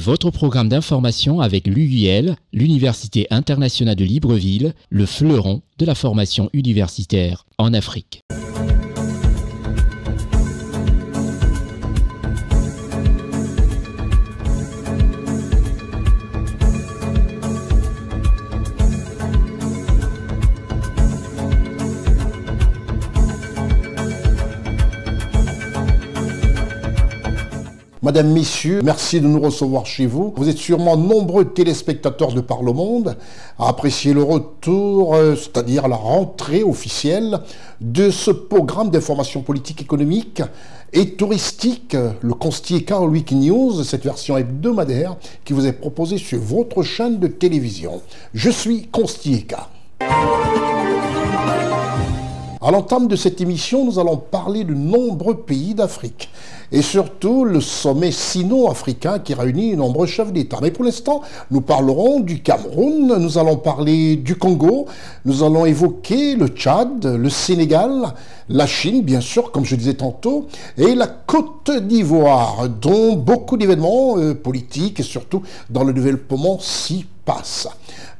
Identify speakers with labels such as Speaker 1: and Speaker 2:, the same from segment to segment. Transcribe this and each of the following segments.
Speaker 1: votre programme d'information avec l'UIL, l'Université internationale de Libreville, le fleuron de la formation universitaire en Afrique.
Speaker 2: Madame, Messieurs, merci de nous recevoir chez vous. Vous êtes sûrement nombreux téléspectateurs de par le monde à apprécier le retour, c'est-à-dire la rentrée officielle de ce programme d'information politique, économique et touristique, le Constieka Week News, cette version hebdomadaire qui vous est proposée sur votre chaîne de télévision. Je suis Constieka. À l'entame de cette émission, nous allons parler de nombreux pays d'Afrique et surtout le sommet sino-africain qui réunit de nombreux chefs d'État. Mais pour l'instant, nous parlerons du Cameroun, nous allons parler du Congo, nous allons évoquer le Tchad, le Sénégal, la Chine, bien sûr, comme je disais tantôt, et la Côte d'Ivoire, dont beaucoup d'événements politiques et surtout dans le développement s'y passent.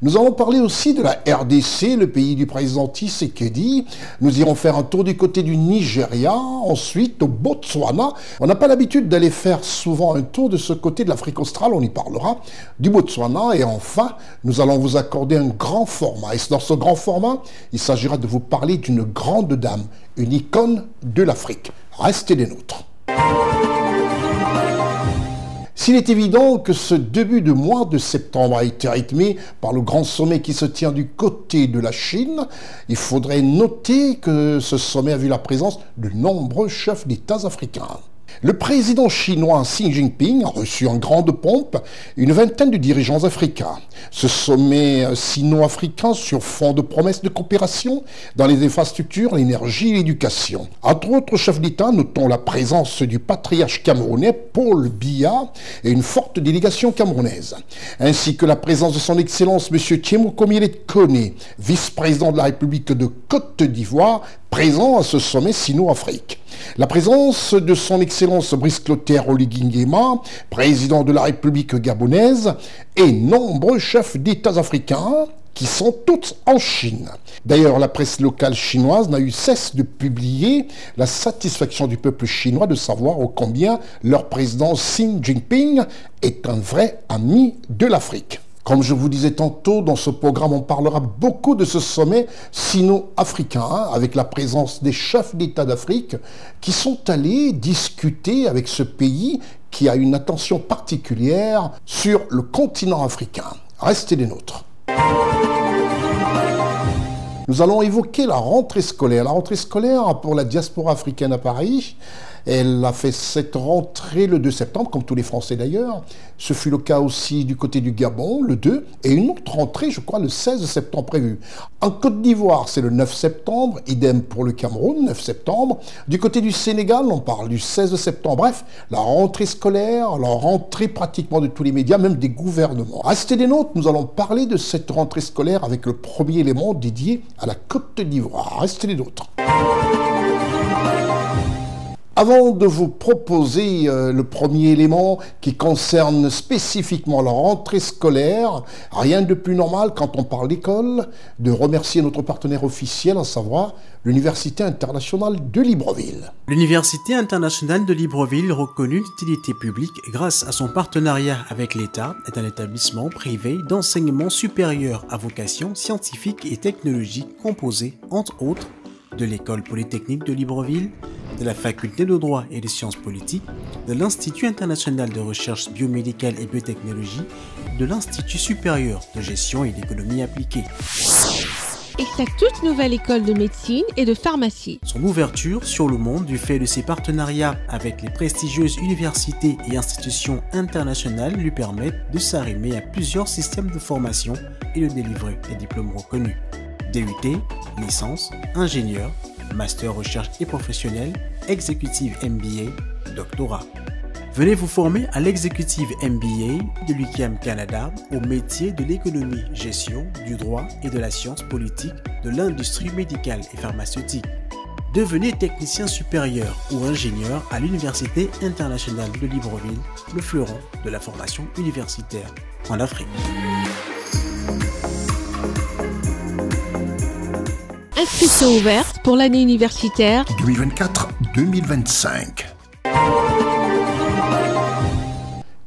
Speaker 2: Nous allons parler aussi de la RDC, le pays du président Tshisekedi. Nous irons faire un tour du côté du Nigeria, ensuite au Botswana. On n'a pas l'habitude d'aller faire souvent un tour de ce côté de l'Afrique australe, on y parlera, du Botswana. Et enfin, nous allons vous accorder un grand format. Et dans ce grand format, il s'agira de vous parler d'une grande dame, une icône de l'Afrique. Restez des nôtres. S'il est évident que ce début de mois de septembre a été rythmé par le grand sommet qui se tient du côté de la Chine, il faudrait noter que ce sommet a vu la présence de nombreux chefs d'État africains. Le président chinois Xi Jinping a reçu en grande pompe une vingtaine de dirigeants africains. Ce sommet sino-africain sur fond de promesses de coopération dans les infrastructures, l'énergie et l'éducation. Entre autres chefs d'État, notons la présence du patriarche camerounais Paul Biya et une forte délégation camerounaise, ainsi que la présence de son Excellence M. Thiemoko Kone, vice-président de la République de Côte d'Ivoire, présent à ce sommet sino-afrique. La présence de son Excellence Brice Clotaire Oligui Nguema, président de la République gabonaise, et nombreux chefs d'États africains qui sont tous en Chine. D'ailleurs, la presse locale chinoise n'a eu cesse de publier la satisfaction du peuple chinois de savoir ô combien leur président Xi Jinping est un vrai ami de l'Afrique. Comme je vous disais tantôt, dans ce programme, on parlera beaucoup de ce sommet sino-africain, avec la présence des chefs d'État d'Afrique qui sont allés discuter avec ce pays qui a une attention particulière sur le continent africain. Restez des nôtres. Nous allons évoquer la rentrée scolaire. La rentrée scolaire pour la diaspora africaine à Paris. Elle a fait cette rentrée le 2 septembre, comme tous les Français d'ailleurs. Ce fut le cas aussi du côté du Gabon, le 2, et une autre rentrée, je crois, le 16 septembre prévue. En Côte d'Ivoire, c'est le 9 septembre, idem pour le Cameroun, 9 septembre. Du côté du Sénégal, on parle du 16 septembre. Bref, la rentrée scolaire, la rentrée pratiquement de tous les médias, même des gouvernements. Restez des nôtres, nous allons parler de cette rentrée scolaire avec le premier élément dédié à la Côte d'Ivoire. Restez des nôtres. Avant de vous proposer le premier élément qui concerne spécifiquement la rentrée scolaire, rien de plus normal quand on parle d'école, de remercier notre partenaire officiel, à savoir l'Université internationale de Libreville.
Speaker 3: L'Université internationale de Libreville, reconnue d'utilité publique grâce à son partenariat avec l'État, est un établissement privé d'enseignement supérieur à vocation scientifique et technologique composé, entre autres, de l'École polytechnique de Libreville, de la Faculté de droit et des sciences politiques, de l'Institut international de recherche biomédicale et biotechnologie, de l'Institut supérieur de gestion et d'économie appliquée.
Speaker 4: Et sa toute nouvelle école de médecine et de pharmacie.
Speaker 3: Son ouverture sur le monde du fait de ses partenariats avec les prestigieuses universités et institutions internationales lui permettent de s'arrimer à plusieurs systèmes de formation et de délivrer des diplômes reconnus. DUT, licence, ingénieur, master recherche et professionnel, exécutive MBA, doctorat. Venez vous former à l'exécutive MBA de l'UQAM Canada au métier de l'économie, gestion, du droit et de la science politique, de l'industrie médicale et pharmaceutique. Devenez technicien supérieur ou ingénieur à l'Université internationale de Libreville, le fleuron de la formation universitaire en Afrique.
Speaker 4: Inscription ouverte pour l'année universitaire
Speaker 2: 2024-2025.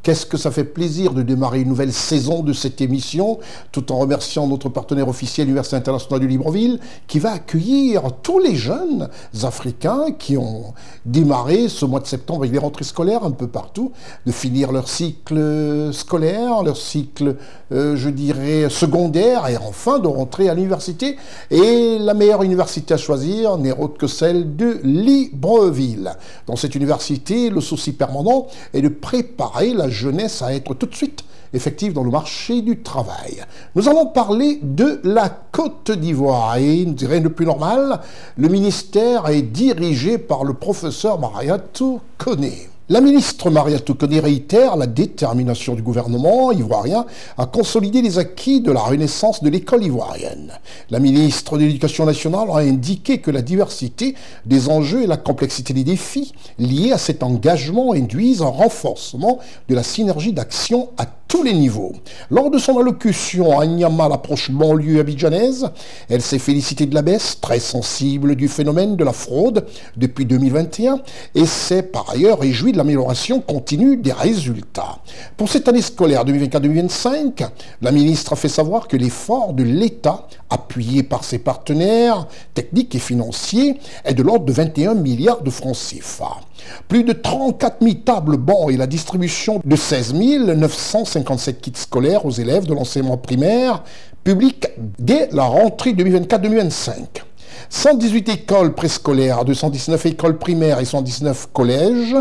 Speaker 2: Qu'est-ce que ça fait plaisir de démarrer une nouvelle saison de cette émission, tout en remerciant notre partenaire officiel, l'Université internationale de Libreville, qui va accueillir tous les jeunes africains qui ont démarré ce mois de septembre avec les rentrées scolaires un peu partout, de finir leur cycle scolaire, leur cycle, je dirais, secondaire, et enfin de rentrer à l'université. Et la meilleure université à choisir n'est autre que celle de Libreville. Dans cette université, le souci permanent est de préparer la jeunesse à être tout de suite effective dans le marché du travail. Nous allons parler de la Côte d'Ivoire et, rien de plus normal, le ministère est dirigé par le professeur Mariatou Koné. La ministre Mariatou Koné réitère la détermination du gouvernement ivoirien à consolider les acquis de la renaissance de l'école ivoirienne. La ministre de l'Éducation nationale a indiqué que la diversité des enjeux et la complexité des défis liés à cet engagement induisent un renforcement de la synergie d'action à tous les niveaux. Lors de son allocution à Niamey, l'approche banlieue abidjanaise, elle s'est félicitée de la baisse très sensible du phénomène de la fraude depuis 2021 et s'est par ailleurs réjouie de l'amélioration continue des résultats. Pour cette année scolaire 2024-2025, la ministre a fait savoir que l'effort de l'État, appuyé par ses partenaires techniques et financiers, est de l'ordre de 21 milliards de francs CFA. Plus de 34 000 tables bancs et la distribution de 16 957 kits scolaires aux élèves de l'enseignement primaire public dès la rentrée 2024-2025. 118 écoles préscolaires, 219 écoles primaires et 119 collèges,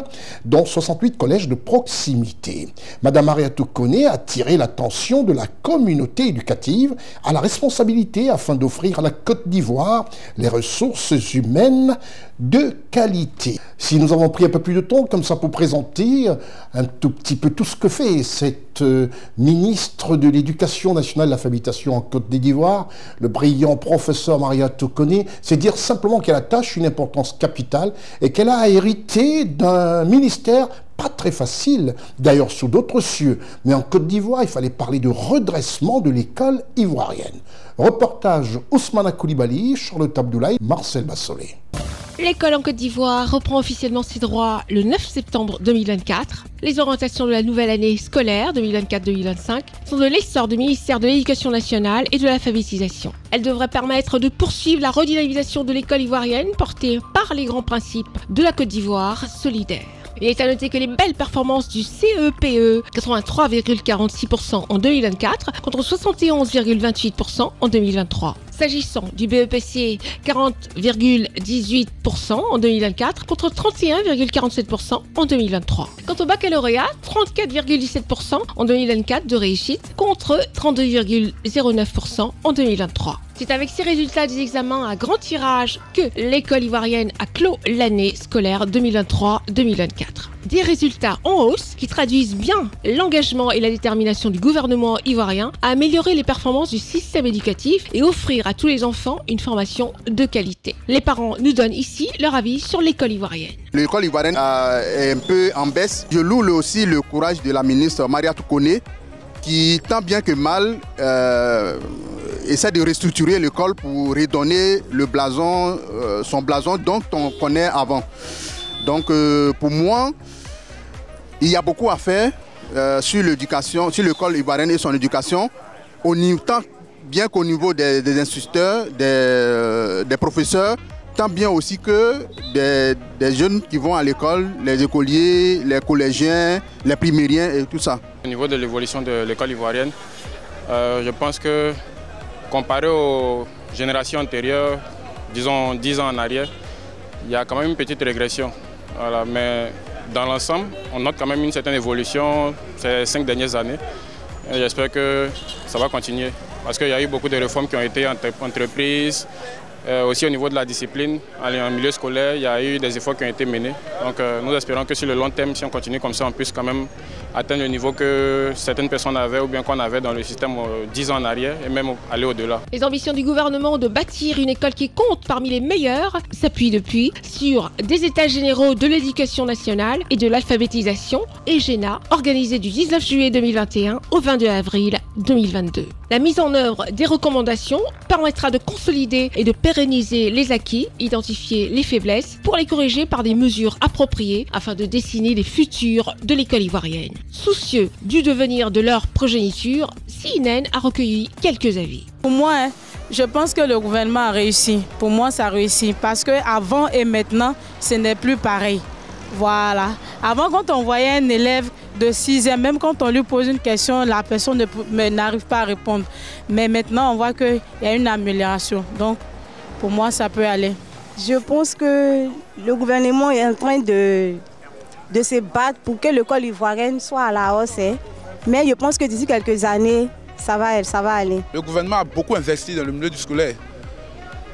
Speaker 2: dont 68 collèges de proximité. Madame Mariatou Koné a attiré l'attention de la communauté éducative à la responsabilité afin d'offrir à la Côte d'Ivoire les ressources humaines de qualité. Si nous avons pris un peu plus de temps comme ça pour présenter un tout petit peu tout ce que fait cette ministre de l'Éducation nationale et de l'alphabétisation en Côte d'Ivoire, le brillant professeur Mariatou Koné, c'est dire simplement qu'elle attache une importance capitale et qu'elle a hérité d'un ministère pas très facile, d'ailleurs sous d'autres cieux. Mais en Côte d'Ivoire, il fallait parler de redressement de l'école ivoirienne. Reportage Ousmana Koulibaly, Charlotte Abdoulaye, Marcel Bassolé.
Speaker 4: L'école en Côte d'Ivoire reprend officiellement ses droits le 9 septembre 2024. Les orientations de la nouvelle année scolaire 2024-2025 sont de l'essor du ministère de l'Éducation nationale et de l'alphabétisation. Elles devraient permettre de poursuivre la redynamisation de l'école ivoirienne portée par les grands principes de la Côte d'Ivoire solidaire. Il est à noter que les belles performances du CEPE, 83,46% en 2024 contre 71,28% en 2023. S'agissant du BEPC, 40,18% en 2024 contre 31,47% en 2023. Quant au baccalauréat, 34,17% en 2024 de réussite contre 32,09% en 2023. C'est avec ces résultats des examens à grand tirage que l'école ivoirienne a clos l'année scolaire 2023-2024. Des résultats en hausse qui traduisent bien l'engagement et la détermination du gouvernement ivoirien à améliorer les performances du système éducatif et offrir à tous les enfants une formation de qualité. Les parents nous donnent ici leur avis sur l'école ivoirienne.
Speaker 5: L'école ivoirienne est un peu en baisse. Je loue aussi le courage de la ministre Mariatou Koné qui, tant bien que mal, essaie de restructurer l'école pour redonner le blason, son blason dont on connaît avant. Donc pour moi, il y a beaucoup à faire sur l'éducation, sur l'école ivoirienne et son éducation, tant bien qu'au niveau des instituteurs, des professeurs, tant bien aussi que des jeunes qui vont à l'école, les écoliers, les collégiens, les primériens et tout ça.
Speaker 6: Au niveau de l'évolution de l'école ivoirienne, je pense que comparé aux générations antérieures, disons 10 ans en arrière, il y a quand même une petite régression. Voilà, mais dans l'ensemble, on note quand même une certaine évolution ces 5 dernières années. J'espère que ça va continuer parce qu'il y a eu beaucoup de réformes qui ont été entreprises Aussi au niveau de la discipline, en milieu scolaire, il y a eu des efforts qui ont été menés. Donc nous espérons que sur le long terme, si on continue comme ça, on puisse quand même atteindre le niveau que certaines personnes avaient ou bien qu'on avait dans le système 10 ans en arrière et même aller au-delà.
Speaker 4: Les ambitions du gouvernement de bâtir une école qui compte parmi les meilleures s'appuient depuis sur des états généraux de l'éducation nationale et de l'alphabétisation, EGENA, organisés du 19 juillet 2021 au 22 avril 2022. La mise en œuvre des recommandations permettra de consolider et de pérenniser les acquis, identifier les faiblesses pour les corriger par des mesures appropriées afin de dessiner les futurs de l'école ivoirienne. Soucieux du devenir de leur progéniture, CNN a recueilli quelques avis.
Speaker 7: Pour moi, je pense que le gouvernement a réussi. Pour moi, ça a réussi parce qu'avant et maintenant, ce n'est plus pareil. Voilà. Avant, quand on voyait un élève de 6e, même quand on lui pose une question, la personne n'arrive pas à répondre. Mais maintenant, on voit qu'il y a une amélioration. Donc, pour moi, ça peut aller.
Speaker 8: Je pense que le gouvernement est en train de se battre pour que l'école ivoirienne soit à la hausse. Mais je pense que d'ici quelques années, ça va aller.
Speaker 9: Le gouvernement a beaucoup investi dans le milieu du scolaire.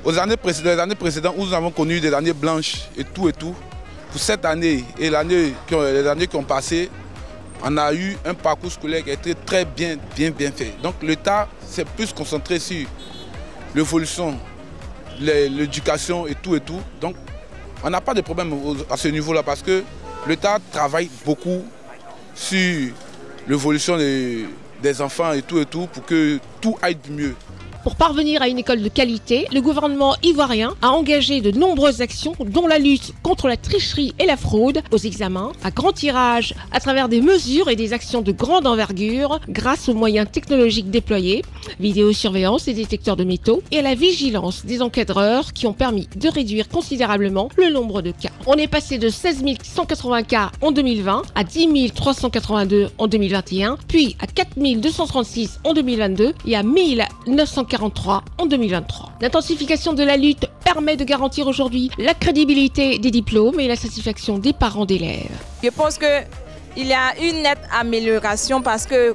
Speaker 9: Les années précédentes, où nous avons connu des années blanches et tout, pour cette année et les années qui ont passé, on a eu un parcours scolaire qui a été très bien fait. Donc l'État s'est plus concentré sur l'évolution, l'éducation et tout. Donc on n'a pas de problème à ce niveau-là parce que l'État travaille beaucoup sur l'évolution des enfants et tout pour que tout aille du mieux.
Speaker 4: Pour parvenir à une école de qualité, le gouvernement ivoirien a engagé de nombreuses actions, dont la lutte contre la tricherie et la fraude aux examens, à grand tirage à travers des mesures et des actions de grande envergure grâce aux moyens technologiques déployés, vidéosurveillance et détecteurs de métaux, et à la vigilance des encadreurs qui ont permis de réduire considérablement le nombre de cas. On est passé de 16 180 cas en 2020 à 10 382 en 2021, puis à 4 236 en 2022 et à 1 943 en 2023. L'intensification de la lutte permet de garantir aujourd'hui la crédibilité des diplômes et la satisfaction des parents d'élèves.
Speaker 10: Je pense qu'il y a une nette amélioration parce que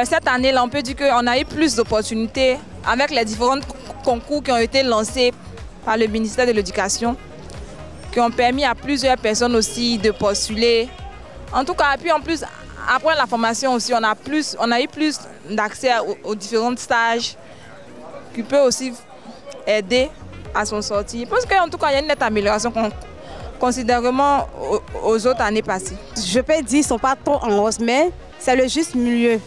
Speaker 10: cette année-là, on peut dire qu'on a eu plus d'opportunités avec les différents concours qui ont été lancés par le ministère de l'Éducation, qui ont permis à plusieurs personnes aussi de postuler. En tout cas, puis en plus, après la formation aussi, on a eu plus d'accès aux différents stages qui peut aussi aider à son sortie. Parce qu'en tout cas, il y a une nette amélioration considérablement aux autres années passées.
Speaker 8: Je peux dire qu'ils ne sont pas trop en hausse, mais c'est le juste milieu.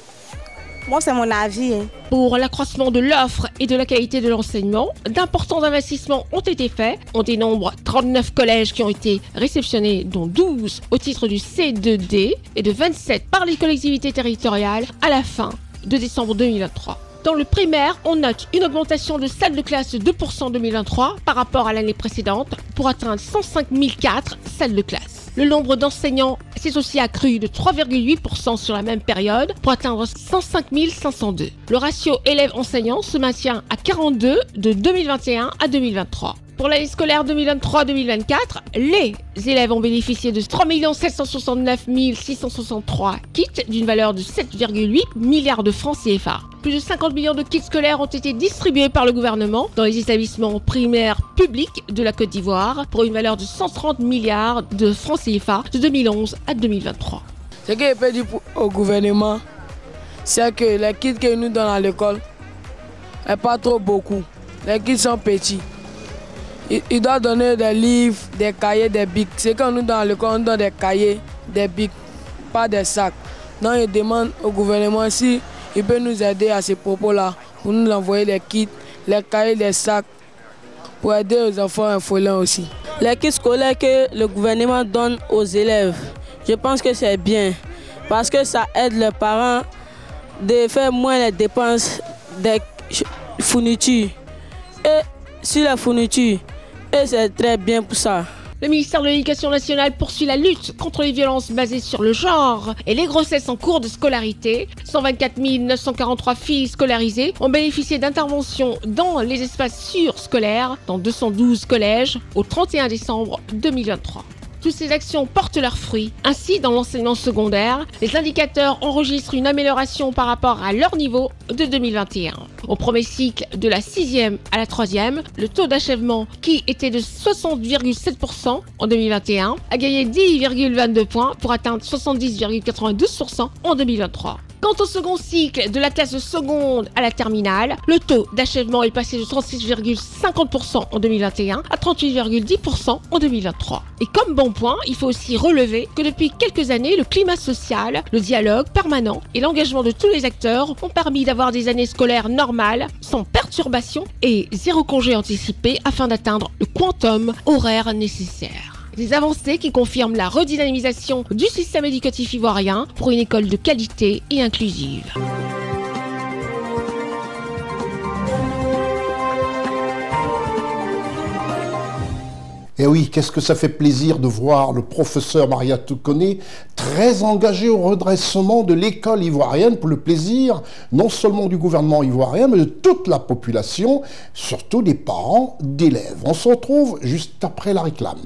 Speaker 8: Moi, c'est mon avis.
Speaker 4: Pour l'accroissement de l'offre et de la qualité de l'enseignement, d'importants investissements ont été faits. On dénombre 39 collèges qui ont été réceptionnés, dont 12 au titre du C2D et de 27 par les collectivités territoriales à la fin de décembre 2023. Dans le primaire, on note une augmentation de salles de classe de 2% en 2023 par rapport à l'année précédente pour atteindre 105 004 salles de classe. Le nombre d'enseignants s'est aussi accru de 3,8% sur la même période pour atteindre 105 502. Le ratio élèves-enseignants se maintient à 42 de 2021 à 2023. Pour l'année scolaire 2023-2024, les élèves ont bénéficié de 3 769 663 kits d'une valeur de 7,8 milliards de francs CFA. Plus de 50 millions de kits scolaires ont été distribués par le gouvernement dans les établissements primaires publics de la Côte d'Ivoire pour une valeur de 130 milliards de francs CFA de 2011 à 2023.
Speaker 7: Ce que je peux dire au gouvernement, c'est que les kits que nous donnons à l'école n'est pas trop beaucoup. Les kits sont petits. Il doit donner des livres, des cahiers, des bics. C'est quand nous dans l'école, on donne des cahiers, des bics, pas des sacs. Donc il demande au gouvernement si il peut nous aider à ces propos-là, pour nous envoyer les kits, les cahiers, les sacs, pour aider aux enfants orphelins aussi.
Speaker 8: Les kits scolaires que le gouvernement donne aux élèves, je pense que c'est bien, parce que ça aide les parents de faire moins les dépenses des fournitures. Et sur la fourniture, et c'est très bien pour ça.
Speaker 4: Le ministère de l'Éducation nationale poursuit la lutte contre les violences basées sur le genre et les grossesses en cours de scolarité. 124 943 filles scolarisées ont bénéficié d'interventions dans les espaces scolaires dans 212 collèges au 31 décembre 2023. Toutes ces actions portent leurs fruits. Ainsi, dans l'enseignement secondaire, les indicateurs enregistrent une amélioration par rapport à leur niveau de 2021. Au premier cycle, de la 6e à la 3e, le taux d'achèvement, qui était de 60,7% en 2021, a gagné 10,22 points pour atteindre 70,92% en 2023. Quant au second cycle, de la classe de seconde à la terminale, le taux d'achèvement est passé de 36,50% en 2021 à 38,10% en 2023. Et comme bon point, il faut aussi relever que depuis quelques années, le climat social, le dialogue permanent et l'engagement de tous les acteurs ont permis d'avoir des années scolaires normales, sans perturbation et zéro congé anticipé afin d'atteindre le quantum horaire nécessaire. Des avancées qui confirment la redynamisation du système éducatif ivoirien pour une école de qualité et inclusive.
Speaker 2: Et oui, qu'est-ce que ça fait plaisir de voir le professeur Mariatou Koné très engagé au redressement de l'école ivoirienne pour le plaisir non seulement du gouvernement ivoirien, mais de toute la population, surtout des parents d'élèves. On se retrouve juste après la réclame.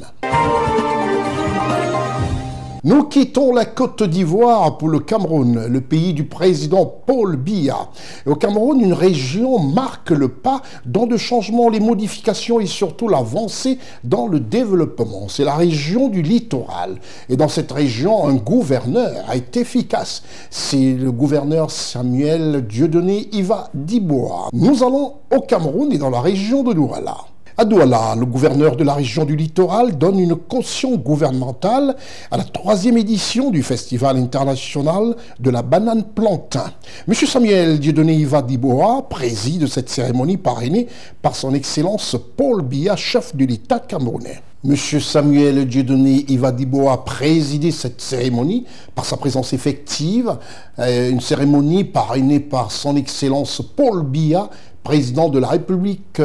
Speaker 2: Nous quittons la Côte d'Ivoire pour le Cameroun, le pays du président Paul Biya. Au Cameroun, une région marque le pas dans de changements, les modifications et surtout l'avancée dans le développement. C'est la région du littoral. Et dans cette région, un gouverneur a été efficace. C'est le gouverneur Samuel Dieudonné Iva Diboa. Nous allons au Cameroun et dans la région de Douala. À Douala, le gouverneur de la région du littoral donne une caution gouvernementale à la 3e édition du Festival international de la banane plantain. M. Samuel Dieudonné Iva Diboa préside cette cérémonie parrainée par son Excellence Paul Biya, chef de l'État camerounais. M. Samuel Dieudonné Iva Diboa a présidé cette cérémonie par sa présence effective, une cérémonie parrainée par son Excellence Paul Biya, président de la République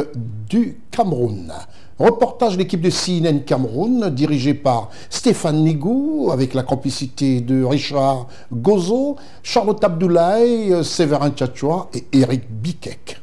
Speaker 2: du Cameroun. Reportage de l'équipe de CNN Cameroun, dirigé par Stéphane Nigou, avec la complicité de Richard Gozo, Charlotte Abdoulaye, Séverin Tchatchoua et Eric Bikek.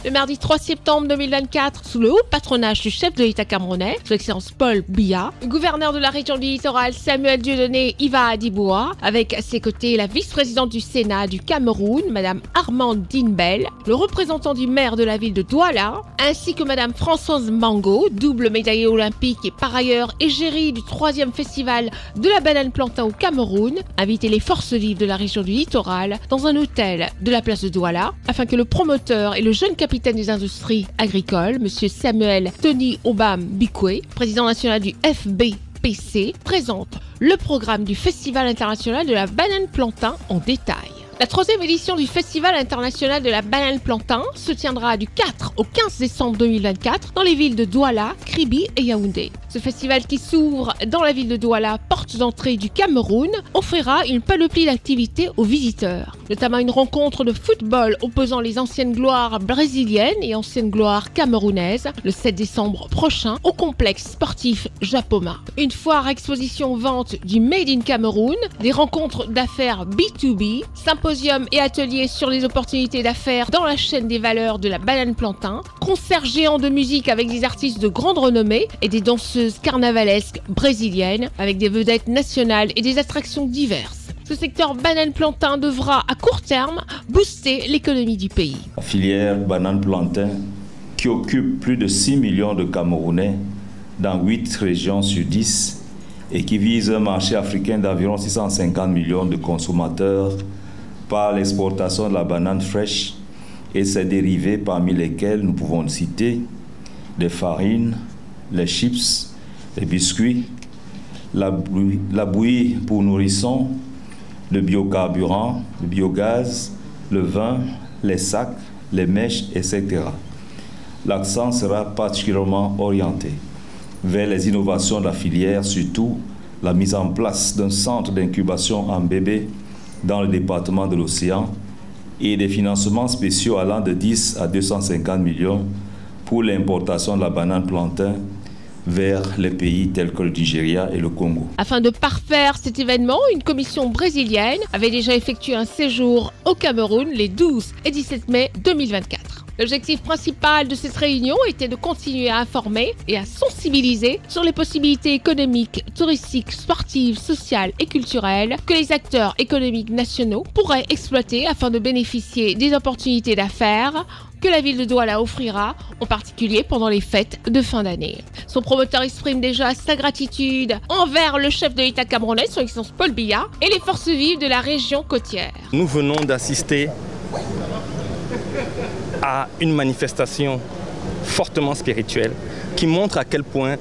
Speaker 4: Le mardi 3 septembre 2024, sous le haut patronage du chef de l'État camerounais, son Excellence Paul Biya, le gouverneur de la région du littoral Samuel Dieudonné Iva Diboa, avec à ses côtés la vice-présidente du Sénat du Cameroun, Madame Armandine Bell, le représentant du maire de la ville de Douala, ainsi que Madame Françoise Mango, double médaillée olympique et par ailleurs égérie du 3e festival de la banane plantain au Cameroun, invité les forces vives de la région du littoral dans un hôtel de la place de Douala, afin que le promoteur et le jeune capitaine des industries agricoles, M. Samuel Tony Obam Bikwe, président national du FBPC, présente le programme du Festival international de la banane plantain en détail. La 3e édition du Festival international de la banane plantain se tiendra du 4 au 15 décembre 2024 dans les villes de Douala, Kribi et Yaoundé. Ce festival qui s'ouvre dans la ville de Douala, porte d'entrée du Cameroun, offrira une panoplie d'activités aux visiteurs, notamment une rencontre de football opposant les anciennes gloires brésiliennes et anciennes gloires camerounaises le 7 décembre prochain au complexe sportif Japoma. Une foire exposition vente du Made in Cameroun, des rencontres d'affaires B2B, symposiums et ateliers sur les opportunités d'affaires dans la chaîne des valeurs de la banane plantain, concerts géants de musique avec des artistes de grande renommée et des danseuses carnavalesques brésiliennes avec des vedettes nationales et des attractions diverses. Ce secteur banane plantain devra à court terme booster l'économie du pays.
Speaker 11: La filière banane plantain qui occupe plus de 6 millions de Camerounais dans 8 régions sur 10 et qui vise un marché africain d'environ 650 millions de consommateurs par l'exportation de la banane fraîche et ses dérivés parmi lesquels nous pouvons citer les farines, les chips, les biscuits, la bouillie pour nourrissons, le biocarburant, le biogaz, le vin, les sacs, les mèches, etc. L'accent sera particulièrement orienté vers les innovations de la filière, surtout la mise en place d'un centre d'incubation en bébé dans le département de l'Océan et des financements spéciaux allant de 10 à 250 millions pour l'importation de la banane plantain vers les pays tels que le Nigeria et le Congo.
Speaker 4: Afin de parfaire cet événement, une commission brésilienne avait déjà effectué un séjour au Cameroun les 12 et 17 mai 2024. L'objectif principal de cette réunion était de continuer à informer et à sensibiliser sur les possibilités économiques, touristiques, sportives, sociales et culturelles que les acteurs économiques nationaux pourraient exploiter afin de bénéficier des opportunités d'affaires que la ville de Douala offrira, en particulier pendant les fêtes de fin d'année. Son promoteur exprime déjà sa gratitude envers le chef de l'État camerounais, son Excellence Paul Biya, et les forces vives de la région côtière.
Speaker 12: Nous venons d'assister à une manifestation fortement spirituelle qui montre à quel point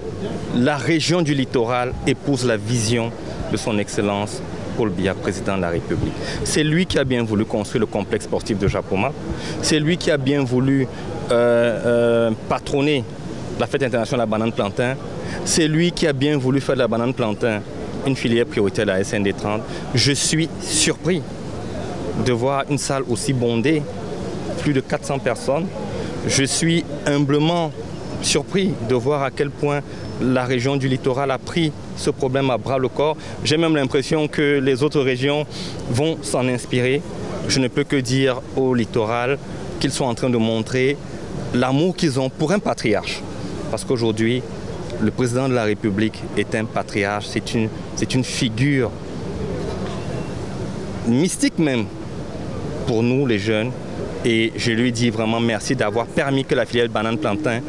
Speaker 12: la région du littoral épouse la vision de son Excellence Paul Biya, président de la République. C'est lui qui a bien voulu construire le complexe sportif de Japoma. C'est lui qui a bien voulu patronner la fête internationale de la banane plantain. C'est lui qui a bien voulu faire de la banane plantain une filière prioritaire de la SND 30. Je suis surpris de voir une salle aussi bondée, plus de 400 personnes. Je suis humblement surpris de voir à quel point la région du littoral a pris ce problème à bras le corps. J'ai même l'impression que les autres régions vont s'en inspirer. Je ne peux que dire au littoral qu'ils sont en train de montrer l'amour qu'ils ont pour un patriarche. Parce qu'aujourd'hui, le président de la République est un patriarche, c'est une figure mystique même pour nous les jeunes. Et je lui dis vraiment merci d'avoir permis que la filière banane plantain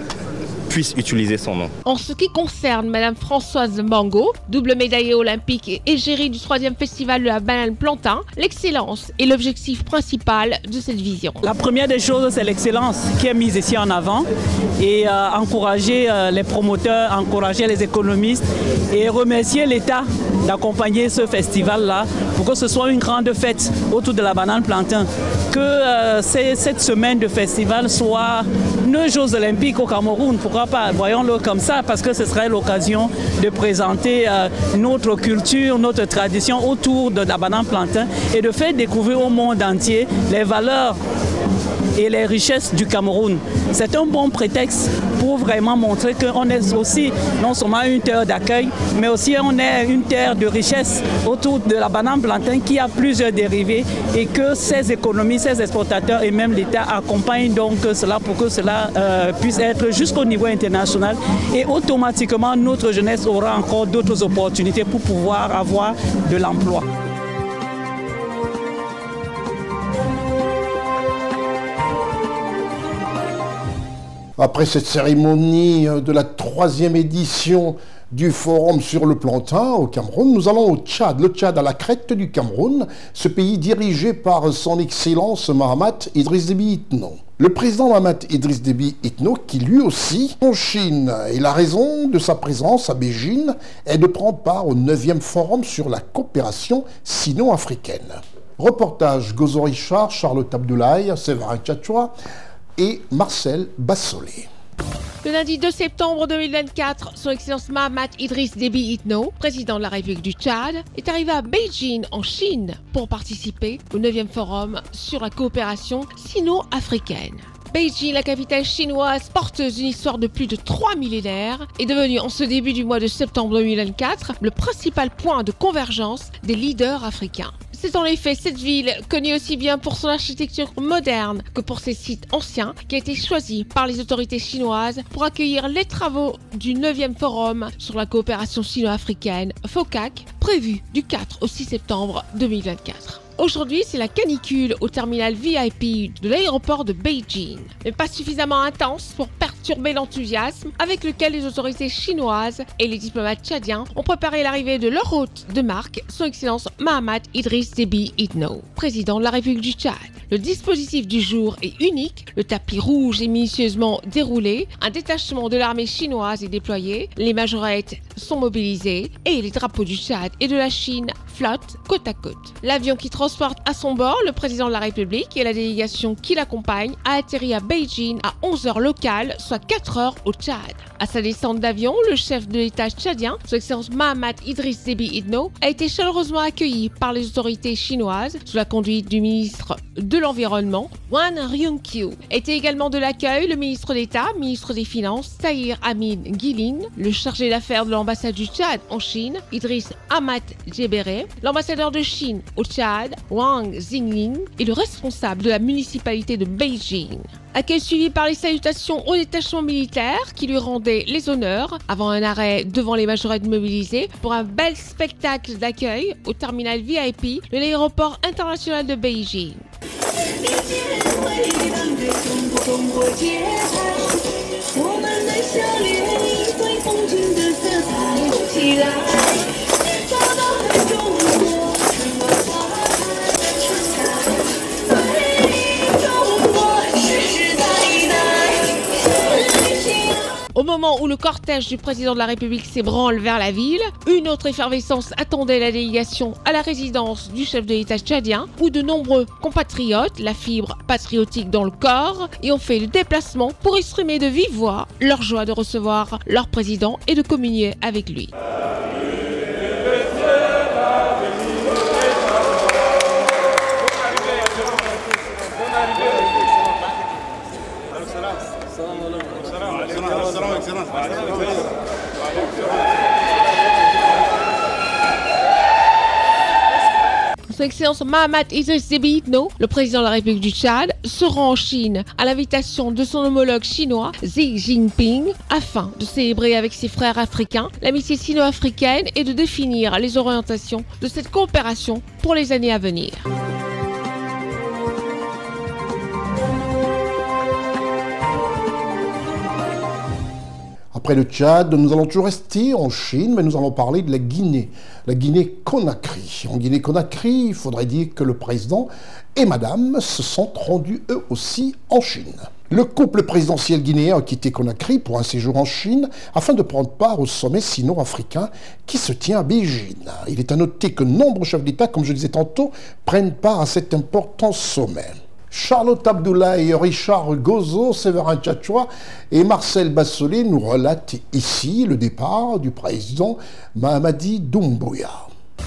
Speaker 12: puisse utiliser son nom.
Speaker 4: En ce qui concerne Madame Françoise Mbango, double médaillée olympique et égérie du 3e festival de la banane plantain, l'excellence est l'objectif principal de cette vision.
Speaker 13: La première des choses, c'est l'excellence qui est mise ici en avant et encourager les promoteurs, encourager les économistes et remercier l'État d'accompagner ce festival-là pour que ce soit une grande fête autour de la banane plantain. Que cette semaine de festival soit nos Jeux olympiques au Cameroun, pourquoi pas, voyons-le comme ça, parce que ce serait l'occasion de présenter notre culture, notre tradition autour de la banane plantain et de faire découvrir au monde entier les valeurs et les richesses du Cameroun. C'est un bon prétexte pour vraiment montrer qu'on est aussi non seulement une terre d'accueil, mais aussi on est une terre de richesse autour de la banane plantain qui a plusieurs dérivés et que ces économies, ces exportateurs et même l'État accompagnent donc cela pour que cela puisse être jusqu'au niveau international et automatiquement notre jeunesse aura encore d'autres opportunités pour pouvoir avoir de l'emploi.
Speaker 2: Après cette cérémonie de la 3e édition du Forum sur le plantain au Cameroun, nous allons au Tchad. Le Tchad à la crête du Cameroun, ce pays dirigé par son Excellence Mahamat Idriss Déby Itno. Le président Mahamat Idriss Déby Itno, qui lui aussi en Chine, et la raison de sa présence à Beijing est de prendre part au 9e Forum sur la coopération sino-africaine. Reportage Gozo Richard, Charlotte Abdoulaye, Séverin Tchatchoua et Marcel Bassolé.
Speaker 4: Le lundi 2 septembre 2024, son Excellence Mahamat Idriss Déby Itno, président de la République du Tchad, est arrivé à Beijing, en Chine, pour participer au 9e Forum sur la coopération sino-africaine. Beijing, la capitale chinoise porteuse d'une histoire de plus de 3 millénaires, est devenue en ce début du mois de septembre 2024 le principal point de convergence des leaders africains. C'est en effet cette ville, connue aussi bien pour son architecture moderne que pour ses sites anciens, qui a été choisie par les autorités chinoises pour accueillir les travaux du 9e Forum sur la coopération sino-africaine, FOCAC, prévu du 4 au 6 septembre 2024. Aujourd'hui, c'est la canicule au terminal VIP de l'aéroport de Beijing, mais pas suffisamment intense pour perturber l'enthousiasme avec lequel les autorités chinoises et les diplomates tchadiens ont préparé l'arrivée de leur hôte de marque, son Excellence Mahamat Idriss Déby Itno, président de la République du Tchad. Le dispositif du jour est unique, le tapis rouge est minutieusement déroulé, un détachement de l'armée chinoise est déployé, les majorettes sont mobilisées et les drapeaux du Tchad et de la Chine flottent côte à côte. L'avion qui transporte à son bord le président de la République et la délégation qui l'accompagne a atterri à Beijing à 11h locales, soit 4h au Tchad. À sa descente d'avion, le chef de l'État tchadien, Son Excellence Mahamat Idriss Déby Itno, a été chaleureusement accueilli par les autorités chinoises sous la conduite du ministre de l'Environnement, Wang Ryung-kyu. Était également de l'accueil le ministre d'État, ministre des Finances, Tahir Amin Guilin, le chargé d'affaires de l'ambassade du Tchad en Chine, Idriss Amat Djebere, l'ambassadeur de Chine au Tchad, Wang Xingling, et le responsable de la municipalité de Beijing. Accueil suivi par les salutations au détachement militaire qui lui rendait les honneurs avant un arrêt devant les majorettes mobilisées pour un bel spectacle d'accueil au terminal VIP de l'aéroport international de Beijing. Au moment où le cortège du président de la République s'ébranle vers la ville, une autre effervescence attendait la délégation à la résidence du chef de l'État tchadien, où de nombreux compatriotes, la fibre patriotique dans le corps, y ont fait le déplacement pour exprimer de vive voix leur joie de recevoir leur président et de communier avec lui. Son Excellence Mahamat Idriss Déby Itno, le président de la République du Tchad, se rend en Chine à l'invitation de son homologue chinois Xi Jinping afin de célébrer avec ses frères africains l'amitié sino-africaine et de définir les orientations de cette coopération pour les années à venir.
Speaker 2: Après le Tchad, nous allons toujours rester en Chine, mais nous allons parler de la Guinée-Conakry. En Guinée-Conakry, il faudrait dire que le président et madame se sont rendus eux aussi en Chine. Le couple présidentiel guinéen a quitté Conakry pour un séjour en Chine afin de prendre part au sommet sino-africain qui se tient à Beijing. Il est à noter que nombreux chefs d'État, comme je disais tantôt, prennent part à cet important sommet. Charlotte Abdoulaye, Richard Gozo, Séverin Tchatchoua et Marcel Bassolé nous relatent ici le départ du président Mamadi Doumbouya.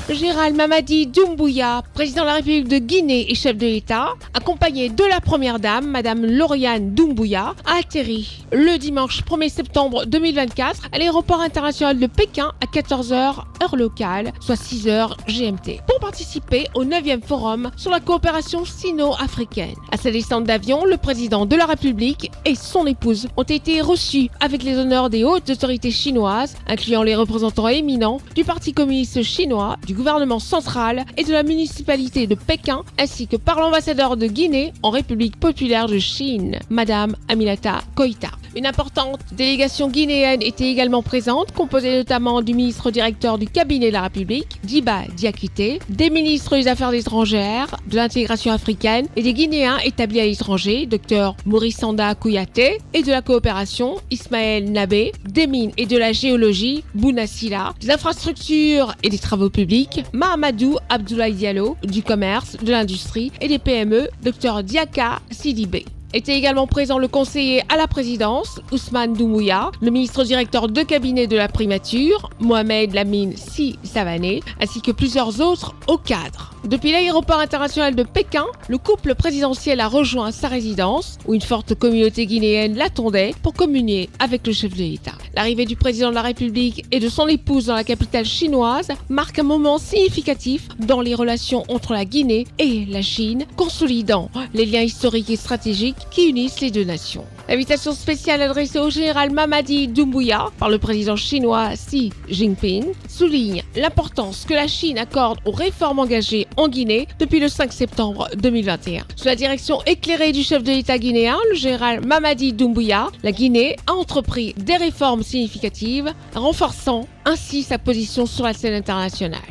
Speaker 4: Gérald Mamadi Doumbouya, président de la République de Guinée et chef de l'État, accompagné de la première dame, Madame Lauriane Doumbouya, a atterri le dimanche 1er septembre 2024 à l'aéroport international de Pékin à 14h heure locale, soit 6h GMT, pour participer au 9e forum sur la coopération sino-africaine. À sa descente d'avion, le président de la République et son épouse ont été reçus avec les honneurs des hautes autorités chinoises, incluant les représentants éminents du Parti communiste chinois, du gouvernement central et de la municipalité de Pékin, ainsi que par l'ambassadeur de Guinée en République populaire de Chine, Madame Aminata Koïta. Une importante délégation guinéenne était également présente, composée notamment du ministre directeur du cabinet de la République, Djiba Diakité, des ministres des Affaires étrangères, de l'intégration africaine et des Guinéens établis à l'étranger, Dr Maurice Sanda Kouyaté, et de la coopération, Ismaël Nabé, des mines et de la géologie, Bouna Silla, des infrastructures et des travaux publics, Mahamadou Abdoulaye Diallo, du commerce, de l'industrie et des PME, Dr Diaka Sidibé. Était également présent le conseiller à la présidence, Ousmane Doumbouya, le ministre directeur de cabinet de la primature, Mohamed Lamine Si Savané, ainsi que plusieurs autres hauts cadres. Depuis l'aéroport international de Pékin, le couple présidentiel a rejoint sa résidence, où une forte communauté guinéenne l'attendait pour communier avec le chef de l'État. L'arrivée du président de la République et de son épouse dans la capitale chinoise marque un moment significatif dans les relations entre la Guinée et la Chine, consolidant les liens historiques et stratégiques qui unissent les deux nations. L'invitation spéciale adressée au général Mamadi Doumbouya par le président chinois Xi Jinping souligne l'importance que la Chine accorde aux réformes engagées en Guinée depuis le 5 septembre 2021. Sous la direction éclairée du chef de l'État guinéen, le général Mamadi Doumbouya, la Guinée a entrepris des réformes significatives, renforçant ainsi sa position sur la scène internationale.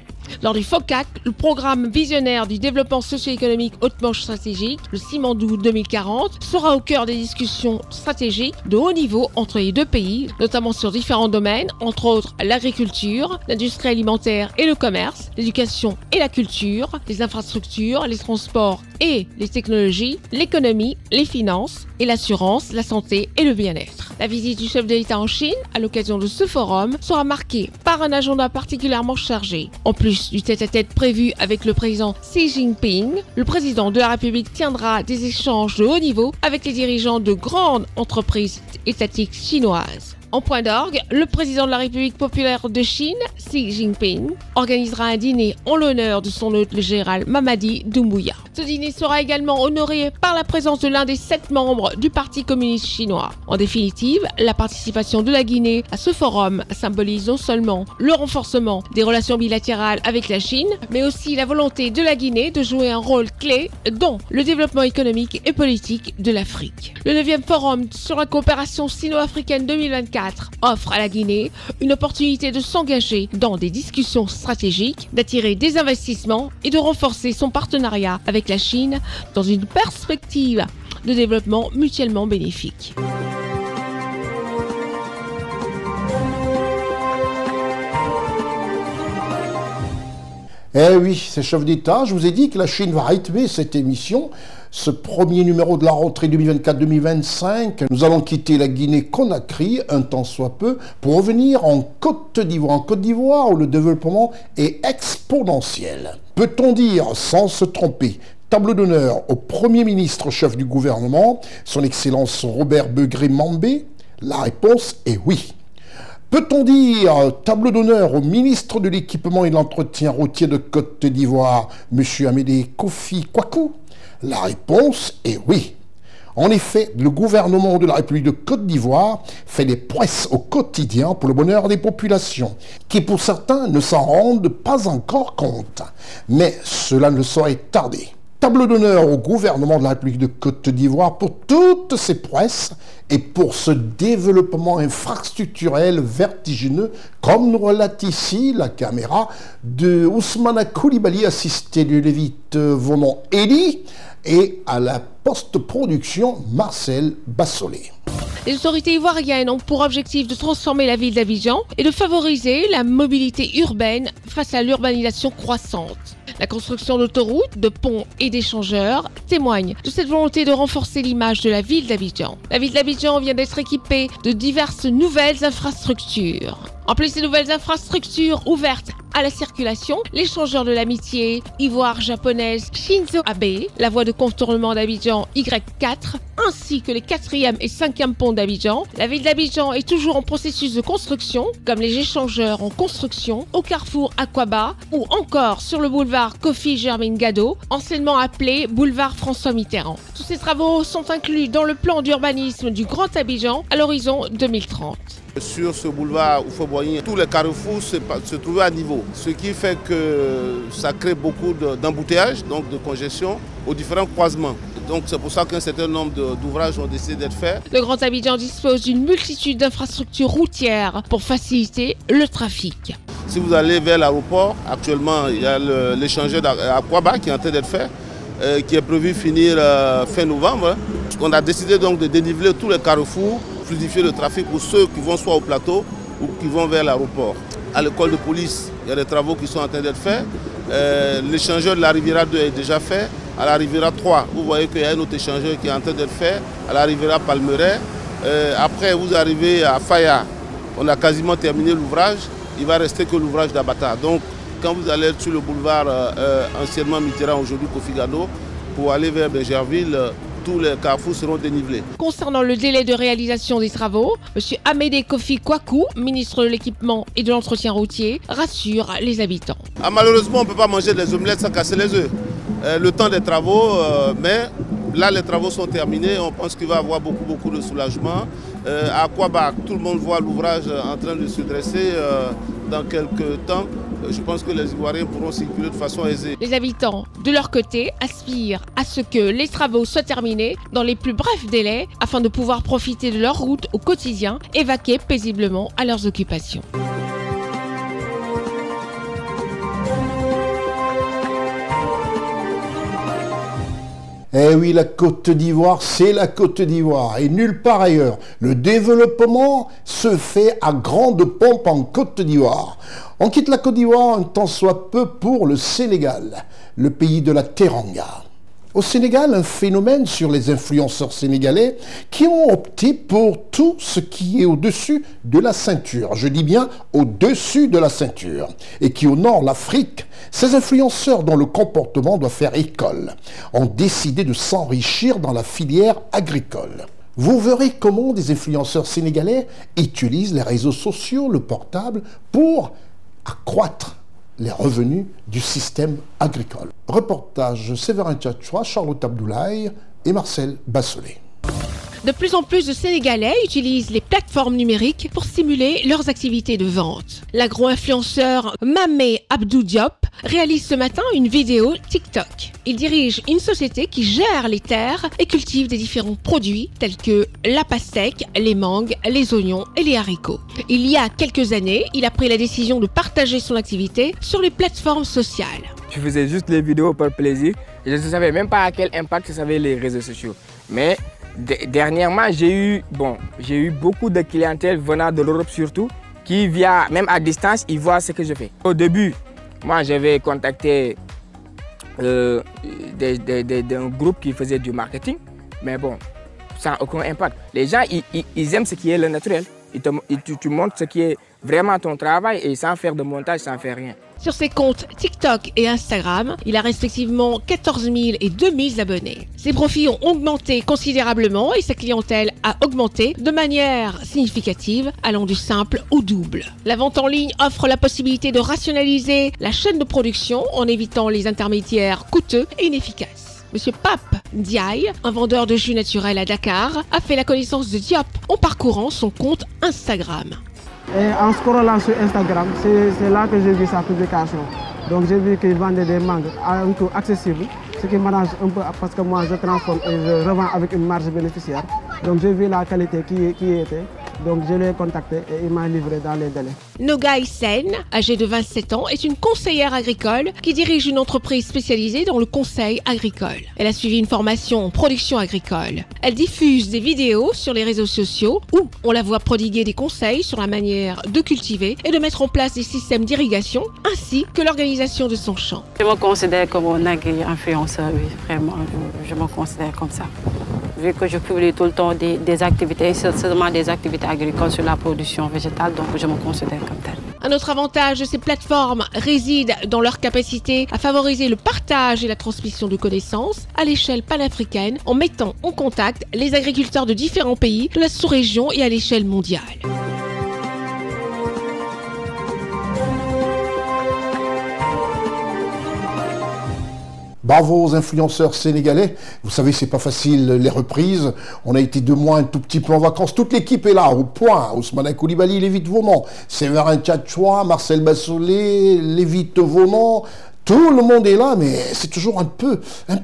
Speaker 4: Lors du FOCAC, le programme visionnaire du développement socio-économique hautement stratégique, le Simandou 2040, sera au cœur des discussions stratégiques de haut niveau entre les deux pays, notamment sur différents domaines, entre autres l'agriculture, l'industrie alimentaire et le commerce, l'éducation et la culture, les infrastructures, les transports et les technologies, l'économie, les finances et l'assurance, la santé et le bien-être. La visite du chef de l'État en Chine, à l'occasion de ce forum, sera marquée par un agenda particulièrement chargé. En plus du tête-à-tête prévu avec le président Xi Jinping, le président de la République tiendra des échanges de haut niveau avec les dirigeants de grandes entreprises étatiques chinoises. En point d'orgue, le président de la République populaire de Chine, Xi Jinping, organisera un dîner en l'honneur de son hôte, le général Mamadi Doumbouya. Ce dîner sera également honoré par la présence de l'un des 7 membres du Parti communiste chinois. En définitive, la participation de la Guinée à ce forum symbolise non seulement le renforcement des relations bilatérales avec la Chine, mais aussi la volonté de la Guinée de jouer un rôle clé dans le développement économique et politique de l'Afrique. Le 9e forum sur la coopération sino-africaine 2024 offre à la Guinée une opportunité de s'engager dans des discussions stratégiques, d'attirer des investissements et de renforcer son partenariat avec la Chine dans une perspective de développement mutuellement bénéfique.
Speaker 2: Eh oui, ces chefs d'État, je vous ai dit que la Chine va rythmer cette émission. Ce premier numéro de la rentrée 2024-2025, nous allons quitter la Guinée-Conakry, un temps soit peu, pour revenir en Côte d'Ivoire. En Côte d'Ivoire, où le développement est exponentiel. Peut-on dire, sans se tromper, tableau d'honneur au Premier ministre chef du gouvernement, son Excellence Robert Begré-Mambé? La réponse est oui. Peut-on dire tableau d'honneur au ministre de l'Équipement et de l'Entretien routier de Côte d'Ivoire, M. Amédée Kofi Kwaku? La réponse est oui. En effet, le gouvernement de la République de Côte d'Ivoire fait des prouesses au quotidien pour le bonheur des populations, qui pour certains ne s'en rendent pas encore compte. Mais cela ne saurait tarder. Tableau d'honneur au gouvernement de la République de Côte d'Ivoire pour toutes ces prouesses et pour ce développement infrastructurel vertigineux, comme nous relate ici la caméra de Ousmane Koulibaly, assisté de Lévite Vonon Eli, et à la post-production Marcel Bassolé.
Speaker 4: Les autorités ivoiriennes ont pour objectif de transformer la ville d'Abidjan et de favoriser la mobilité urbaine face à l'urbanisation croissante. La construction d'autoroutes, de ponts et d'échangeurs témoigne de cette volonté de renforcer l'image de la ville d'Abidjan. La ville d'Abidjan vient d'être équipée de diverses nouvelles infrastructures. En plus des nouvelles infrastructures ouvertes à la circulation, l'échangeur de l'amitié ivoire-japonaise Shinzo Abe, la voie de contournement d'Abidjan Y4, ainsi que les 4e et 5e ponts d'Abidjan. La ville d'Abidjan est toujours en processus de construction, comme les échangeurs en construction au carrefour Aquaba ou encore sur le boulevard Kofi Germaine Gado, anciennement appelé boulevard François Mitterrand. Tous ces travaux sont inclus dans le plan d'urbanisme du Grand Abidjan à l'horizon 2030.
Speaker 14: Sur ce boulevard Oufo-Boigny, tous les carrefours se trouvaient à niveau, ce qui fait que ça crée beaucoup d'embouteillages, donc de congestion aux différents croisements. Donc c'est pour ça qu'un certain nombre d'ouvrages ont décidé d'être faits.
Speaker 4: Le Grand Abidjan dispose d'une multitude d'infrastructures routières pour faciliter le trafic.
Speaker 14: Si vous allez vers l'aéroport, actuellement il y a l'échangeur d'Aquaba qui est en train d'être fait, qui est prévu finir fin novembre. On a décidé donc de déniveler tous les carrefours, fluidifier le trafic pour ceux qui vont soit au plateau ou qui vont vers l'aéroport. À l'école de police, il y a des travaux qui sont en train d'être faits. L'échangeur de la Riviera 2 est déjà fait. À la Riviera 3, vous voyez qu'il y a un autre échangeur qui est en train d'être fait. À la Riviera Palmeraie. Après, vous arrivez à Faya. On a quasiment terminé l'ouvrage. Il ne va rester que l'ouvrage d'Abata. Donc, quand vous allez sur le boulevard anciennement Mitterrand, aujourd'hui Kofi Gado, pour aller vers Bergerville, tous les carrefours seront dénivelés.
Speaker 4: Concernant le délai de réalisation des travaux, M. Amédée Kofi Kwaku, ministre de l'Équipement et de l'Entretien routier, rassure les habitants.
Speaker 14: Malheureusement, on ne peut pas manger des omelettes sans casser les œufs. Le temps des travaux, mais là les travaux sont terminés, on pense qu'il va y avoir beaucoup de soulagement. À Aquaba, tout le monde voit l'ouvrage en train de se dresser dans quelques temps. Je pense que les Ivoiriens pourront circuler de façon aisée.
Speaker 4: Les habitants, de leur côté, aspirent à ce que les travaux soient terminés dans les plus brefs délais afin de pouvoir profiter de leur route au quotidien et vaquer paisiblement à leurs occupations.
Speaker 2: Eh oui, la Côte d'Ivoire, c'est la Côte d'Ivoire et nulle part ailleurs. Le développement se fait à grande pompe en Côte d'Ivoire. On quitte la Côte d'Ivoire un tant soit peu pour le Sénégal, le pays de la Teranga. Au Sénégal, un phénomène sur les influenceurs sénégalais qui ont opté pour tout ce qui est au-dessus de la ceinture. Je dis bien au-dessus de la ceinture. Et qui honorent l'Afrique. Ces influenceurs dont le comportement doit faire école ont décidé de s'enrichir dans la filière agricole. Vous verrez comment des influenceurs sénégalais utilisent les réseaux sociaux, le portable, pour accroître les revenus du système agricole. Reportage Séverin Tchatchoua, Charlotte Abdoulaye et Marcel Bassolé.
Speaker 4: De plus en plus de Sénégalais utilisent les plateformes numériques pour stimuler leurs activités de vente. L'agro-influenceur Mamé Abdou Diop réalise ce matin une vidéo TikTok. Il dirige une société qui gère les terres et cultive des différents produits tels que la pastèque, les mangues, les oignons et les haricots. Il y a quelques années, il a pris la décision de partager son activité sur les plateformes sociales.
Speaker 15: Je faisais juste les vidéos par plaisir. Je ne savais même pas à quel impact ça avait les réseaux sociaux. Mais dernièrement, j'ai eu beaucoup de clientèle venant de l'Europe surtout, qui même à distance, ils voient ce que je fais. Au début, moi j'avais contacté un groupe qui faisait du marketing, mais bon, sans aucun impact. Les gens, ils aiment ce qui est le naturel. Tu montres ce qui est vraiment ton travail et sans faire de montage, sans faire rien.
Speaker 4: Sur ses comptes TikTok et Instagram, il a respectivement 14 000 et 2 000 abonnés. Ses profits ont augmenté considérablement et sa clientèle a augmenté de manière significative, allant du simple au double. La vente en ligne offre la possibilité de rationaliser la chaîne de production en évitant les intermédiaires coûteux et inefficaces. Monsieur Pape Ndiaye, un vendeur de jus naturel à Dakar, a fait la connaissance de Diop en parcourant son compte Instagram.
Speaker 16: Et en scrollant sur Instagram, c'est là que j'ai vu sa publication. Donc j'ai vu qu'il vendait des mangues à un coût accessible, ce qui m'arrange un peu parce que moi je transforme et je revends avec une marge bénéficiaire. Donc j'ai vu la qualité qui était, donc je l'ai contacté et il m'a livré dans les délais.
Speaker 4: Nogaï Sen, âgée de 27 ans, est une conseillère agricole qui dirige une entreprise spécialisée dans le conseil agricole. Elle a suivi une formation en production agricole. Elle diffuse des vidéos sur les réseaux sociaux où on la voit prodiguer des conseils sur la manière de cultiver et de mettre en place des systèmes d'irrigation ainsi que l'organisation de son champ.
Speaker 17: Je me considère comme un agri-influenceur, oui, vraiment, je me considère comme ça. Vu que je publie tout le temps des activités, seulement des activités agricoles sur la production végétale, donc je me considère comme tel.
Speaker 4: Un autre avantage de ces plateformes réside dans leur capacité à favoriser le partage et la transmission de connaissances à l'échelle panafricaine en mettant en contact les agriculteurs de différents pays de la sous-région et à l'échelle mondiale.
Speaker 2: Bravo aux influenceurs sénégalais. Vous savez, c'est pas facile, les reprises. On a été 2 mois un tout petit peu en vacances. Toute l'équipe est là, au point. Ousmane Koulibaly, Lévite Vaumont, Séverin Tchatchoua, Marcel Bassolé, Lévite Vaumont. Tout le monde est là, mais c'est toujours un peu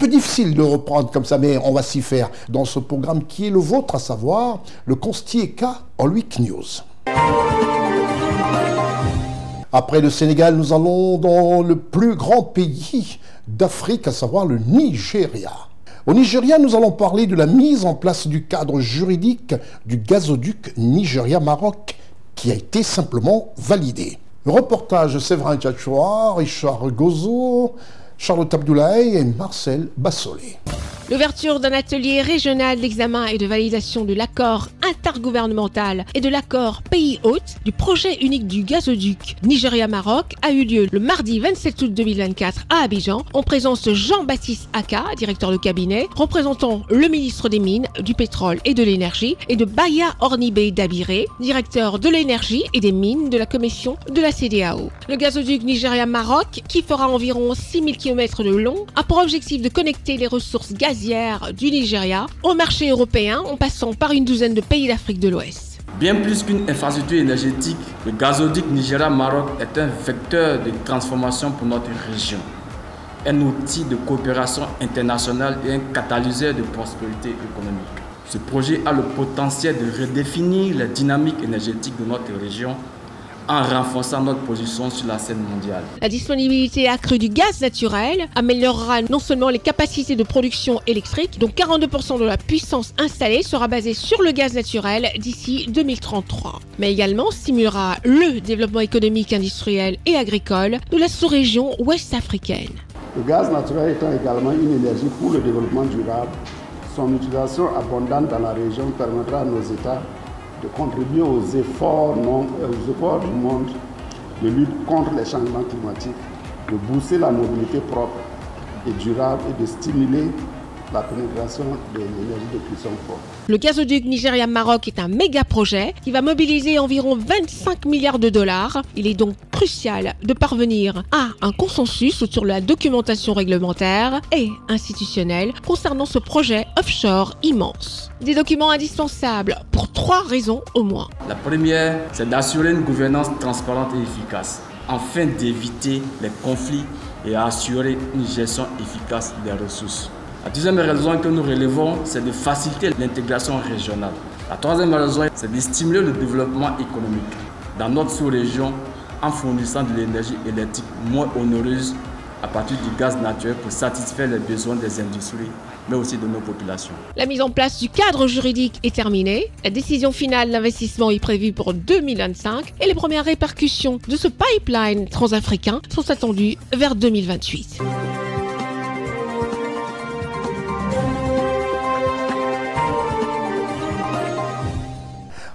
Speaker 2: difficile de reprendre comme ça. Mais on va s'y faire dans ce programme qui est le vôtre, à savoir le Constieka en 8 News. Après le Sénégal, nous allons dans le plus grand pays d'Afrique, à savoir le Nigeria. Au Nigeria, nous allons parler de la mise en place du cadre juridique du gazoduc Nigeria-Maroc qui a été simplement validé. Reportage Séverin Tchatchoua, Richard Gozo, Charlotte Abdoulaye et Marcel Bassolé.
Speaker 4: L'ouverture d'un atelier régional d'examen et de validation de l'accord intergouvernemental et de l'accord pays-hôte du projet unique du gazoduc Nigeria-Maroc a eu lieu le mardi 27 août 2024 à Abidjan en présence de Jean-Baptiste Aka, directeur de cabinet, représentant le ministre des Mines, du Pétrole et de l'Énergie, et de Baya Ornibé Dabiré, directeur de l'Énergie et des Mines de la Commission de la CEDEAO. Le gazoduc Nigeria-Maroc, qui fera environ 6000 km de long, a pour objectif de connecter les ressources gazières du Nigeria au marché européen en passant par une douzaine de pays d'Afrique de l'Ouest.
Speaker 18: Bien plus qu'une infrastructure énergétique, le gazoduc Nigeria-Maroc est un vecteur de transformation pour notre région, un outil de coopération internationale et un catalyseur de prospérité économique. Ce projet a le potentiel de redéfinir la dynamique énergétique de notre région en renforçant notre position sur la scène mondiale.
Speaker 4: La disponibilité accrue du gaz naturel améliorera non seulement les capacités de production électrique, dont 42% de la puissance installée sera basée sur le gaz naturel d'ici 2033, mais également stimulera le développement économique, industriel et agricole de la sous-région ouest africaine.
Speaker 19: Le gaz naturel étant également une énergie pour le développement durable, son utilisation abondante dans la région permettra à nos États de contribuer aux efforts du monde de lutte contre les changements climatiques, de booster la mobilité propre et durable et de stimuler la pénétration de l'énergie de cuisson propre.
Speaker 4: Le gazoduc Nigeria-Maroc est un méga projet qui va mobiliser environ 25 milliards de dollars. Il est donc crucial de parvenir à un consensus autour de la documentation réglementaire et institutionnelle concernant ce projet offshore immense. Des documents indispensables pour 3 raisons au moins.
Speaker 18: La première, c'est d'assurer une gouvernance transparente et efficace, afin d'éviter les conflits et assurer une gestion efficace des ressources. La deuxième raison que nous relevons, c'est de faciliter l'intégration régionale. La troisième raison, c'est de stimuler le développement économique dans notre sous-région en fournissant de l'énergie électrique moins onéreuse à partir du gaz naturel pour satisfaire les besoins des industries, mais aussi de nos populations.
Speaker 4: La mise en place du cadre juridique est terminée. La décision finale d'investissement est prévue pour 2025 et les premières répercussions de ce pipeline transafricain sont attendues vers 2028.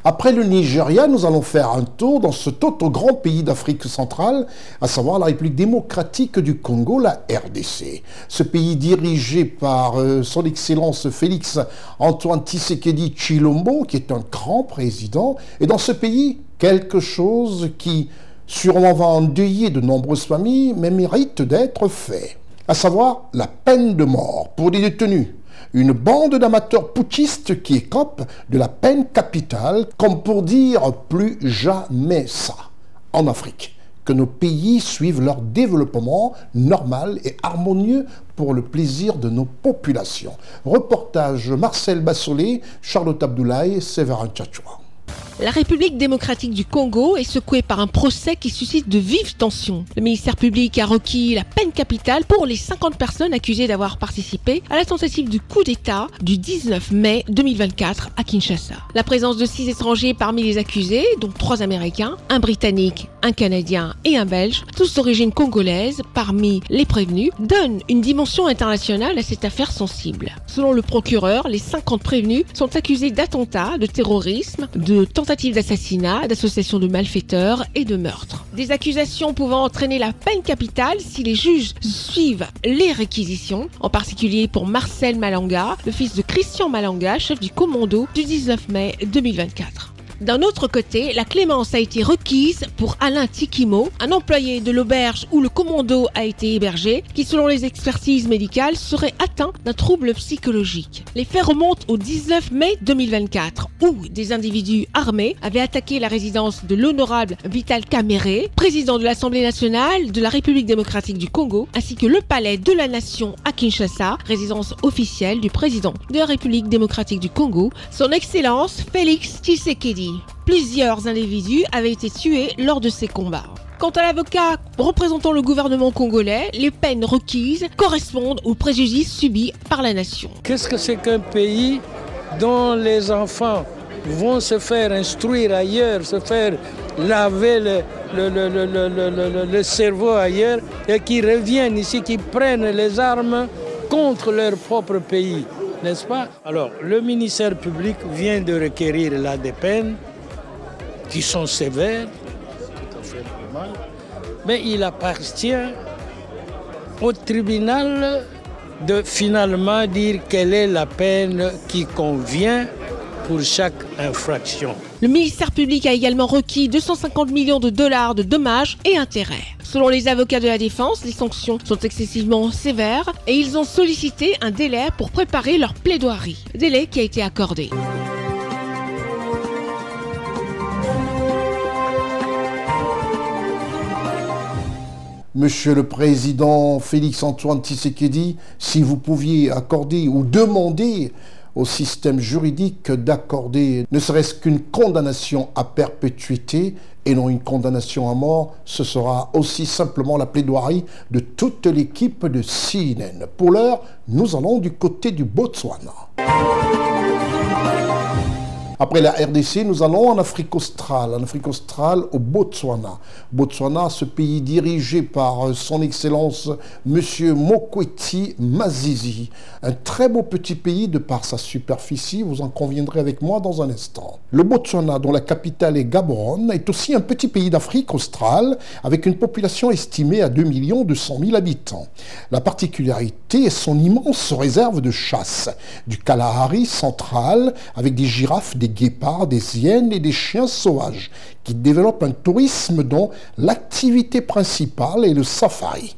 Speaker 2: Après le Nigeria, nous allons faire un tour dans ce autre grand pays d'Afrique centrale, à savoir la République démocratique du Congo, la RDC. Ce pays dirigé par son Excellence Félix Antoine Tshisekedi Tshilombo, qui est un grand président. Et dans ce pays, quelque chose qui sûrement va endeuiller de nombreuses familles, mais mérite d'être fait. À savoir la peine de mort pour les détenus. Une bande d'amateurs putschistes qui écopent de la peine capitale, comme pour dire plus jamais ça. En Afrique, que nos pays suivent leur développement normal et harmonieux pour le plaisir de nos populations. Reportage Marcel Bassolé, Charlotte Abdoulaye, Séverin Tchatchoua.
Speaker 4: La République démocratique du Congo est secouée par un procès qui suscite de vives tensions. Le ministère public a requis la peine capitale pour les 50 personnes accusées d'avoir participé à la tentative du coup d'État du 19 mai 2024 à Kinshasa. La présence de 6 étrangers parmi les accusés, dont 3 Américains, un Britannique, un Canadien et un Belge, tous d'origine congolaise, parmi les prévenus, donne une dimension internationale à cette affaire sensible. Selon le procureur, les 50 prévenus sont accusés d'attentats, de terrorisme, de tentatives d'assassinat, d'association de malfaiteurs et de meurtre. Des accusations pouvant entraîner la peine capitale si les juges suivent les réquisitions, en particulier pour Marcel Malanga, le fils de Christian Malanga, chef du commando du 19 mai 2024. D'un autre côté, la clémence a été requise pour Alain Tikimo, un employé de l'auberge où le commando a été hébergé, qui selon les expertises médicales serait atteint d'un trouble psychologique. Les faits remontent au 19 mai 2024, où des individus armés avaient attaqué la résidence de l'honorable Vital Kamerhe, président de l'Assemblée nationale de la République démocratique du Congo, ainsi que le palais de la Nation à Kinshasa, résidence officielle du président de la République démocratique du Congo, son Excellence Félix Tshisekedi. Plusieurs individus avaient été tués lors de ces combats. Quant à l'avocat représentant le gouvernement congolais, les peines requises correspondent aux préjudices subis par la nation.
Speaker 20: Qu'est-ce que c'est qu'un pays dont les enfants vont se faire instruire ailleurs, se faire laver le cerveau ailleurs et qui reviennent ici, qui prennent les armes contre leur propre pays, n'est-ce pas? Alors, le ministère public vient de requérir là des peines qui sont sévères, tout à fait normal, mais il appartient au tribunal de finalement dire quelle est la peine qui convient pour chaque infraction.
Speaker 4: Le ministère public a également requis 250 millions de dollars de dommages et intérêts. Selon les avocats de la défense, les sanctions sont excessivement sévères et ils ont sollicité un délai pour préparer leur plaidoirie, délai qui a été accordé.
Speaker 2: Monsieur le Président Félix Antoine Tshisekedi, si vous pouviez accorder ou demander au système juridique d'accorder ne serait-ce qu'une condamnation à perpétuité et non une condamnation à mort. Ce sera aussi simplement la plaidoirie de toute l'équipe de CNN. Pour l'heure, nous allons du côté du Botswana. Après la RDC, nous allons en Afrique australe au Botswana. Botswana, ce pays dirigé par son Excellence Monsieur Mokwetsi Masisi. Un très beau petit pays de par sa superficie, vous en conviendrez avec moi dans un instant. Le Botswana, dont la capitale est Gaborone, est aussi un petit pays d'Afrique australe avec une population estimée à 2 200 000 habitants. La particularité est son immense réserve de chasse, du Kalahari central avec des girafes, des guépards, des hyènes et des chiens sauvages qui développent un tourisme dont l'activité principale est le safari.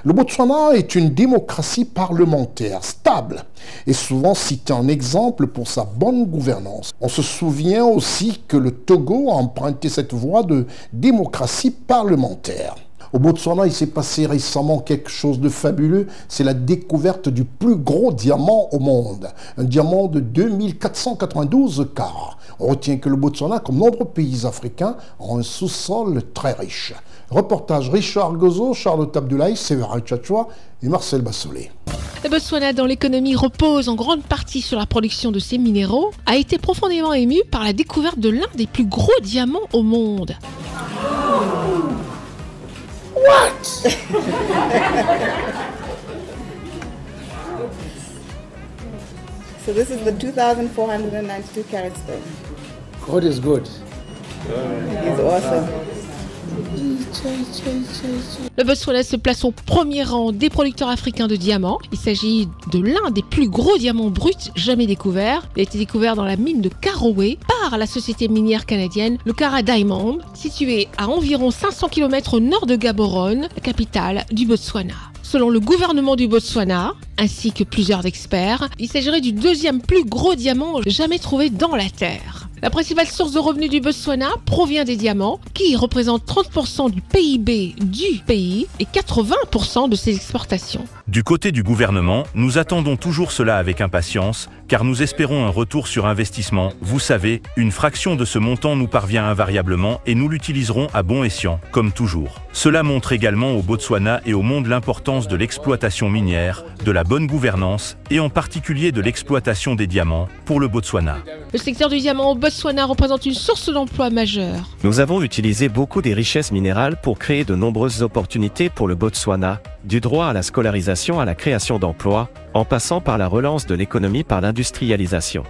Speaker 2: Le Botswana est une démocratie parlementaire stable et souvent cité en exemple pour sa bonne gouvernance. On se souvient aussi que le Togo a emprunté cette voie de démocratie parlementaire. Au Botswana, il s'est passé récemment quelque chose de fabuleux, c'est la découverte du plus gros diamant au monde, un diamant de 2492 carats. On retient que le Botswana, comme nombreux pays africains, a un sous-sol très riche. Reportage Richard Gozo, Charlotte Abdoulaye, Séverin Tchatchoua et Marcel Bassolé.
Speaker 4: Le Botswana, dont l'économie repose en grande partie sur la production de ces minéraux, a été profondément ému par la découverte de l'un des plus gros diamants au monde.
Speaker 21: What? So this is the 2,492 carat stone.
Speaker 22: God is good.
Speaker 21: He's awesome.
Speaker 4: Le Botswana se place au premier rang des producteurs africains de diamants. Il s'agit de l'un des plus gros diamants bruts jamais découverts. Il a été découvert dans la mine de Karowe par la société minière canadienne Lucara Diamond, située à environ 500 km au nord de Gaborone, la capitale du Botswana. Selon le gouvernement du Botswana, ainsi que plusieurs experts, il s'agirait du deuxième plus gros diamant jamais trouvé dans la Terre. La principale source de revenus du Botswana provient des diamants, qui représentent 30% du PIB du pays et 80% de ses exportations.
Speaker 23: Du côté du gouvernement, nous attendons toujours cela avec impatience, car nous espérons un retour sur investissement. Vous savez, une fraction de ce montant nous parvient invariablement et nous l'utiliserons à bon escient, comme toujours. Cela montre également au Botswana et au monde l'importance de l'exploitation minière, de la bonne gouvernance et en particulier de l'exploitation des diamants pour le Botswana.
Speaker 4: Le secteur du diamant au Botswana représente une source d'emploi majeure.
Speaker 24: Nous avons utilisé beaucoup des richesses minérales pour créer de nombreuses opportunités pour le Botswana, du droit à la scolarisation à la création d'emplois, en passant par la relance de l'économie par l'industrialisation.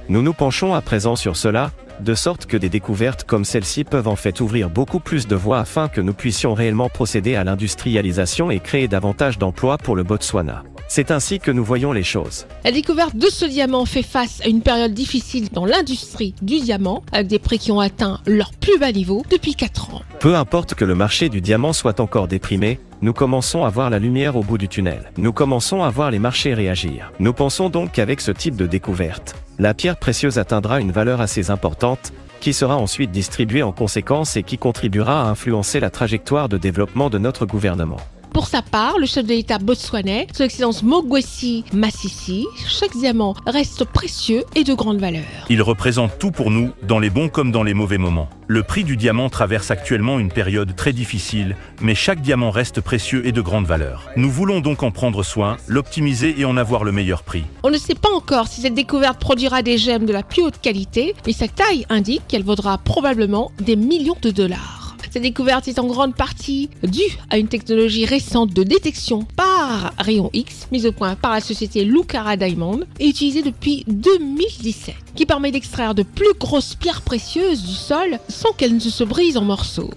Speaker 24: Nous nous penchons à présent sur cela, de sorte que des découvertes comme celle-ci peuvent en fait ouvrir beaucoup plus de voies afin que nous puissions réellement procéder à l'industrialisation et créer davantage d'emplois pour le Botswana. C'est ainsi que nous voyons les choses.
Speaker 4: La découverte de ce diamant fait face à une période difficile dans l'industrie du diamant, avec des prix qui ont atteint leur plus bas niveau depuis 4 ans.
Speaker 24: Peu importe que le marché du diamant soit encore déprimé, nous commençons à voir la lumière au bout du tunnel. Nous commençons à voir les marchés réagir. Nous pensons donc qu'avec ce type de découverte, la pierre précieuse atteindra une valeur assez importante, qui sera ensuite distribuée en conséquence et qui contribuera à influencer la trajectoire de développement de notre gouvernement.
Speaker 4: Pour sa part, le chef de l'État botswanais, son Excellence Mokwetsi Masisi, chaque diamant reste précieux et de grande valeur.
Speaker 23: Il représente tout pour nous, dans les bons comme dans les mauvais moments. Le prix du diamant traverse actuellement une période très difficile, mais chaque diamant reste précieux et de grande valeur. Nous voulons donc en prendre soin, l'optimiser et en avoir le meilleur prix.
Speaker 4: On ne sait pas encore si cette découverte produira des gemmes de la plus haute qualité, mais sa taille indique qu'elle vaudra probablement des millions de dollars. Cette découverte est en grande partie due à une technologie récente de détection par rayon X, mise au point par la société Lucara Diamond et utilisée depuis 2017, qui permet d'extraire de plus grosses pierres précieuses du sol sans qu'elles ne se brisent en morceaux.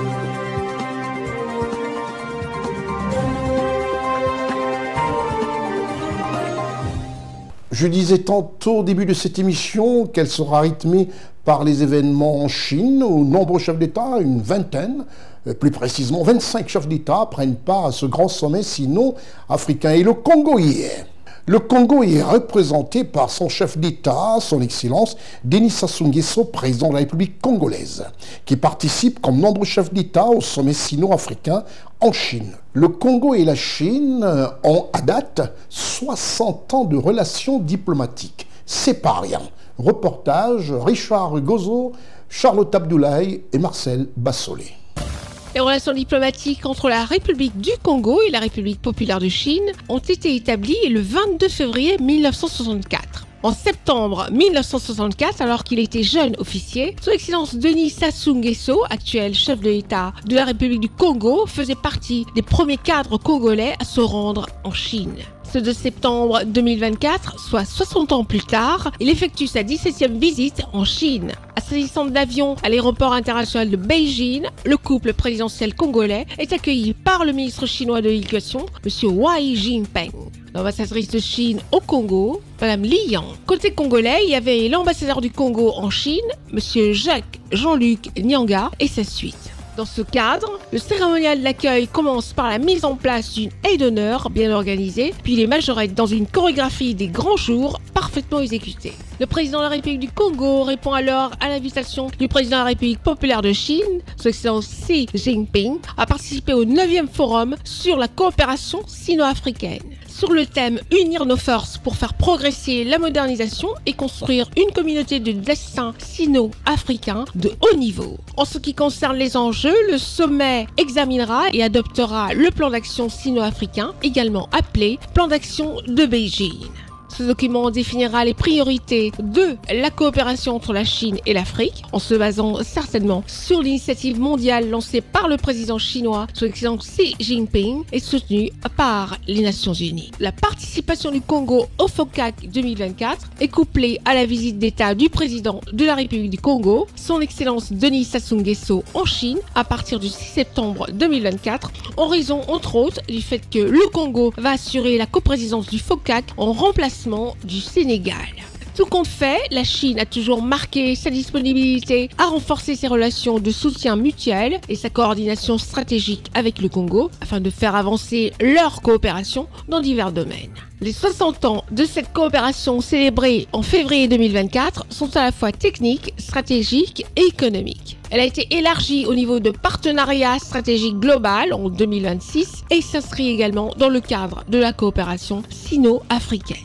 Speaker 2: Je disais tantôt au début de cette émission qu'elle sera rythmée par les événements en Chine, où nombreux chefs d'État, une vingtaine, plus précisément 25 chefs d'État, prennent part à ce grand sommet sino-africain. Et le Congo y est. Le Congo est représenté par son chef d'État, son Excellence Denis Sassou Nguesso, président de la République congolaise, qui participe comme nombreux chefs d'État au sommet sino-africain en Chine. Le Congo et la Chine ont à date 60 ans de relations diplomatiques. C'est pas rien. Reportage Richard Gozo, Charlotte Abdoulaye et Marcel Bassolé.
Speaker 4: Les relations diplomatiques entre la République du Congo et la République populaire de Chine ont été établies le 22 février 1964. En septembre 1964, alors qu'il était jeune officier, Son Excellence Denis Sassou Nguesso, actuel chef de l'État de la République du Congo, faisait partie des premiers cadres congolais à se rendre en Chine. Ce 2 septembre 2024, soit 60 ans plus tard, il effectue sa 17e visite en Chine. À sa descente d'avion à l'aéroport international de Beijing, le couple présidentiel congolais est accueilli par le ministre chinois de l'Éducation, M. Wai Jinping. L'ambassadrice de Chine au Congo, Mme Li Yang. Côté congolais, il y avait l'ambassadeur du Congo en Chine, M. Jacques Jean-Luc Nyanga, et sa suite. Dans ce cadre, le cérémonial d'accueil commence par la mise en place d'une haie d'honneur bien organisée, puis les majorettes dans une chorégraphie des grands jours parfaitement exécutée. Le président de la République du Congo répond alors à l'invitation du président de la République populaire de Chine, Son Excellence Xi Jinping, à participer au 9e forum sur la coopération sino-africaine. Sur le thème « Unir nos forces pour faire progresser la modernisation et construire une communauté de destin sino-africain de haut niveau ». En ce qui concerne les enjeux, le sommet examinera et adoptera le plan d'action sino-africain, également appelé « Plan d'action de Beijing ». Ce document définira les priorités de la coopération entre la Chine et l'Afrique, en se basant certainement sur l'initiative mondiale lancée par le président chinois, Son Excellence Xi Jinping, et soutenue par les Nations Unies. La participation du Congo au FOCAC 2024 est couplée à la visite d'État du président de la République du Congo, Son Excellence Denis Sassou Nguesso en Chine, à partir du 6 septembre 2024, en raison entre autres du fait que le Congo va assurer la coprésidence du FOCAC en remplacement du Sénégal. Tout compte fait, la Chine a toujours marqué sa disponibilité à renforcer ses relations de soutien mutuel et sa coordination stratégique avec le Congo afin de faire avancer leur coopération dans divers domaines. Les 60 ans de cette coopération célébrée en février 2024 sont à la fois techniques, stratégiques et économiques. Elle a été élargie au niveau de partenariat stratégique global en 2026 et s'inscrit également dans le cadre de la coopération sino-africaine.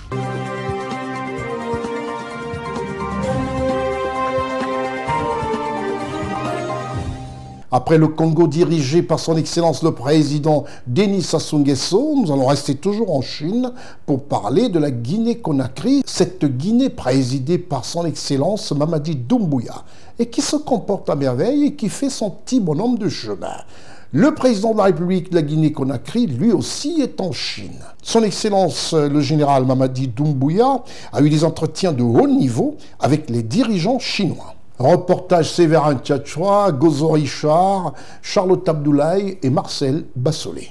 Speaker 2: Après le Congo dirigé par son Excellence le Président Denis Sassou Nguesso, nous allons rester toujours en Chine pour parler de la Guinée-Conakry. Cette Guinée présidée par son Excellence Mamadi Doumbouya et qui se comporte à merveille et qui fait son petit bonhomme de chemin. Le président de la République de la Guinée-Conakry, lui aussi, est en Chine. Son Excellence le général Mamadi Doumbouya a eu des entretiens de haut niveau avec les dirigeants chinois. Reportage Séverin Tchatchoua, Gozo Richard, Charlotte Abdoulaye et Marcel Bassolé.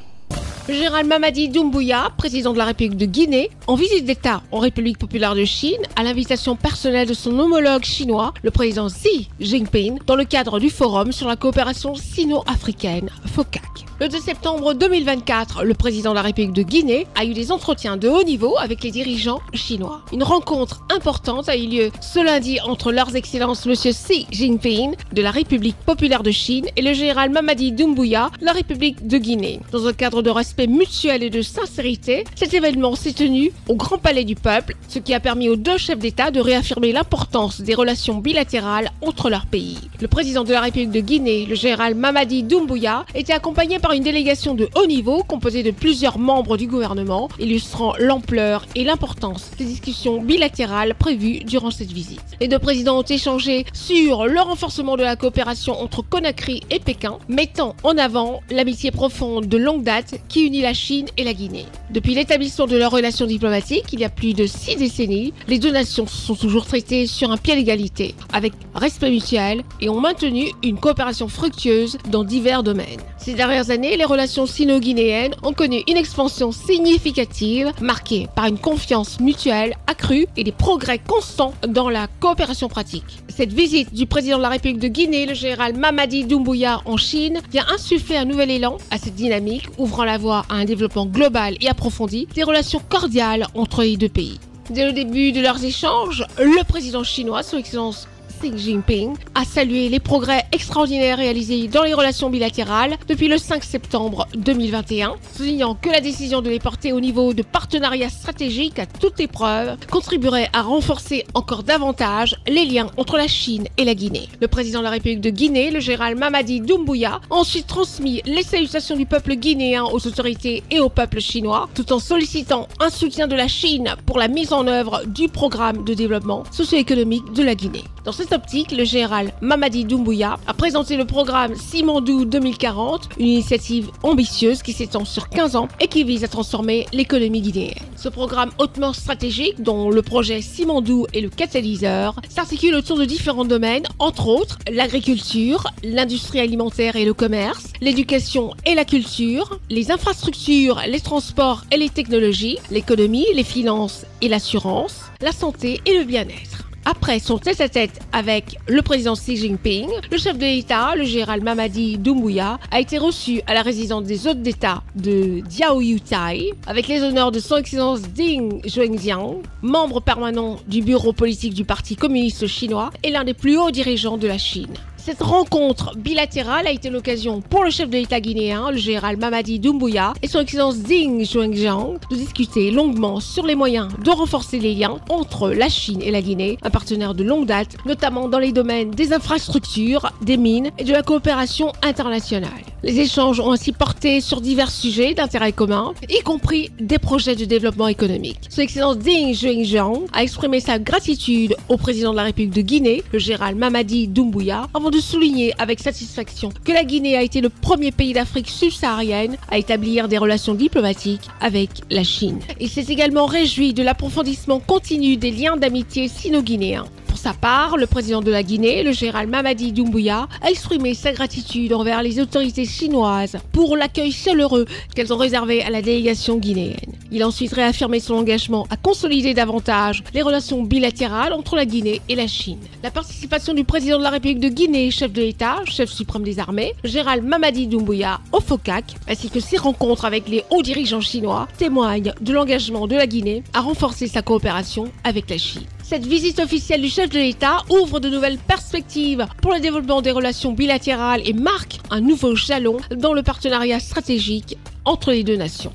Speaker 4: Le général Mamadi Doumbouya, président de la République de Guinée, en visite d'État en République populaire de Chine, à l'invitation personnelle de son homologue chinois, le président Xi Jinping, dans le cadre du Forum sur la coopération sino-africaine, FOCAC. Le 2 septembre 2024, le président de la République de Guinée a eu des entretiens de haut niveau avec les dirigeants chinois. Une rencontre importante a eu lieu ce lundi entre leurs excellences M. Xi Jinping de la République populaire de Chine et le général Mamadi Doumbouya de la République de Guinée. Dans un cadre de respect mutuel et de sincérité, cet événement s'est tenu au Grand Palais du Peuple, ce qui a permis aux deux chefs d'État de réaffirmer l'importance des relations bilatérales entre leurs pays. Le président de la République de Guinée, le général Mamadi Doumbouya, était accompagné par une délégation de haut niveau composée de plusieurs membres du gouvernement, illustrant l'ampleur et l'importance des discussions bilatérales prévues durant cette visite. Les deux présidents ont échangé sur le renforcement de la coopération entre Conakry et Pékin, mettant en avant l'amitié profonde de longue date qui unit la Chine et la Guinée. Depuis l'établissement de leurs relations diplomatiques, il y a plus de 6 décennies, les deux nations se sont toujours traitées sur un pied d'égalité, avec respect mutuel, et ont maintenu une coopération fructueuse dans divers domaines. Ces dernières années, les relations sino-guinéennes ont connu une expansion significative, marquée par une confiance mutuelle accrue et des progrès constants dans la coopération pratique. Cette visite du président de la République de Guinée, le général Mamadi Doumbouya en Chine, vient insuffler un nouvel élan à cette dynamique, ouvrant la voie à un développement global et approfondi des relations cordiales entre les deux pays. Dès le début de leurs échanges, le président chinois, son Excellence Xi Jinping a salué les progrès extraordinaires réalisés dans les relations bilatérales depuis le 5 septembre 2021, soulignant que la décision de les porter au niveau de partenariat stratégique à toute épreuve contribuerait à renforcer encore davantage les liens entre la Chine et la Guinée. Le président de la République de Guinée, le général Mamadi Doumbouya, a ensuite transmis les salutations du peuple guinéen aux autorités et au peuple chinois, tout en sollicitant un soutien de la Chine pour la mise en œuvre du programme de développement socio-économique de la Guinée. Dans cette optique, le général Mamadi Doumbouya a présenté le programme Simandou 2040, une initiative ambitieuse qui s'étend sur 15 ans et qui vise à transformer l'économie guinéenne. Ce programme hautement stratégique, dont le projet Simandou est le catalyseur, s'articule autour de différents domaines, entre autres l'agriculture, l'industrie alimentaire et le commerce, l'éducation et la culture, les infrastructures, les transports et les technologies, l'économie, les finances et l'assurance, la santé et le bien-être. Après son tête-à-tête avec le président Xi Jinping, le chef de l'État, le général Mamadi Doumbouya, a été reçu à la résidence des hôtes d'État de Diaoyutai avec les honneurs de son excellence Ding Xuexiang, membre permanent du bureau politique du Parti communiste chinois et l'un des plus hauts dirigeants de la Chine. Cette rencontre bilatérale a été l'occasion pour le chef de l'État guinéen, le général Mamadi Doumbouya, et son excellence Ding Xuexiang de discuter longuement sur les moyens de renforcer les liens entre la Chine et la Guinée, un partenaire de longue date, notamment dans les domaines des infrastructures, des mines et de la coopération internationale. Les échanges ont ainsi porté sur divers sujets d'intérêt commun, y compris des projets de développement économique. Son excellence Ding Xuexiang a exprimé sa gratitude au président de la République de Guinée, le général Mamadi Doumbouya, avant de souligner avec satisfaction que la Guinée a été le premier pays d'Afrique subsaharienne à établir des relations diplomatiques avec la Chine. Il s'est également réjoui de l'approfondissement continu des liens d'amitié sino-guinéens. Pour sa part, le président de la Guinée, le général Mamadi Doumbouya, a exprimé sa gratitude envers les autorités chinoises pour l'accueil chaleureux qu'elles ont réservé à la délégation guinéenne. Il a ensuite réaffirmé son engagement à consolider davantage les relations bilatérales entre la Guinée et la Chine. La participation du président de la République de Guinée, chef de l'État, chef suprême des armées, le général Mamadi Doumbouya au FOCAC, ainsi que ses rencontres avec les hauts dirigeants chinois témoignent de l'engagement de la Guinée à renforcer sa coopération avec la Chine. Cette visite officielle du chef de l'État ouvre de nouvelles perspectives pour le développement des relations bilatérales et marque un nouveau jalon dans le partenariat stratégique entre les deux nations.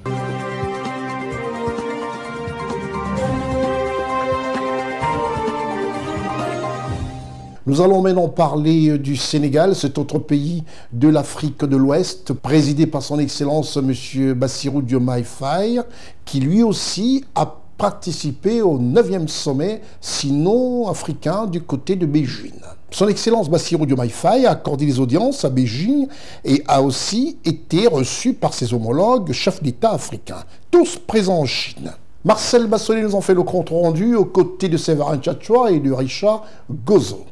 Speaker 2: Nous allons maintenant parler du Sénégal, cet autre pays de l'Afrique de l'Ouest, présidé par son Excellence M. Bassirou Diomaye Faye, qui lui aussi a participé au 9e sommet sino-africain du côté de Beijing. Son Excellence Bassirou Diomaye Faye a accordé des audiences à Beijing et a aussi été reçu par ses homologues chefs d'État africains, tous présents en Chine. Marcel Bassolé nous en fait le compte rendu aux côtés de Séverin Tchatchoua et de Richard Gozo.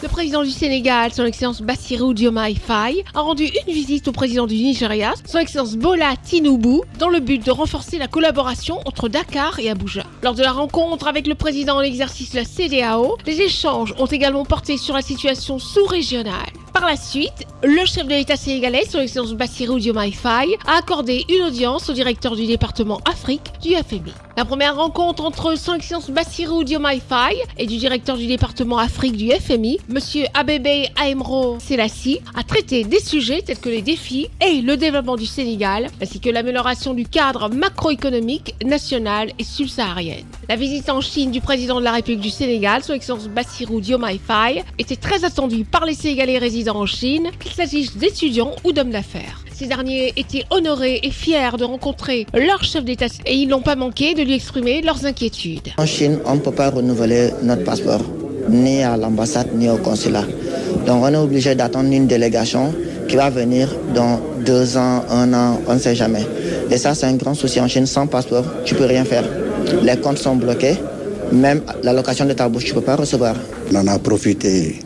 Speaker 4: Le président du Sénégal, son Excellence Bassirou Diomaye Faye, a rendu une visite au président du Nigeria, son Excellence Bola Tinubu, dans le but de renforcer la collaboration entre Dakar et Abuja. Lors de la rencontre avec le président en exercice de la CEDEAO, les échanges ont également porté sur la situation sous-régionale. Par la suite, le chef de l'État sénégalais, son Excellence Bassirou Diomaye Faye, a accordé une audience au directeur du département Afrique du FMI. La première rencontre entre son Excellence Bassirou Diomaye Faye et du directeur du département Afrique du FMI, M. Abebe Aemro Selassie, a traité des sujets tels que les défis et le développement du Sénégal, ainsi que l'amélioration du cadre macroéconomique national et subsaharien. La visite en Chine du président de la République du Sénégal, son Excellence Bassirou Diomaye Faye, était très attendue par les Sénégalais résidant en Chine, qu'il s'agisse d'étudiants ou d'hommes d'affaires. Ces derniers étaient honorés et fiers de rencontrer leur chef d'État et ils n'ont pas manqué de lui exprimer leurs inquiétudes.
Speaker 1: En Chine, on ne peut pas renouveler notre passeport, ni à l'ambassade, ni au consulat. Donc on est obligé d'attendre une délégation qui va venir dans 2 ans, 1 an, on ne sait jamais. Et ça, c'est un grand souci en Chine. Sans passeport, tu ne peux rien faire. Les comptes sont bloqués. Même l'allocation de ta bouche, tu ne peux pas recevoir.
Speaker 3: On en a profité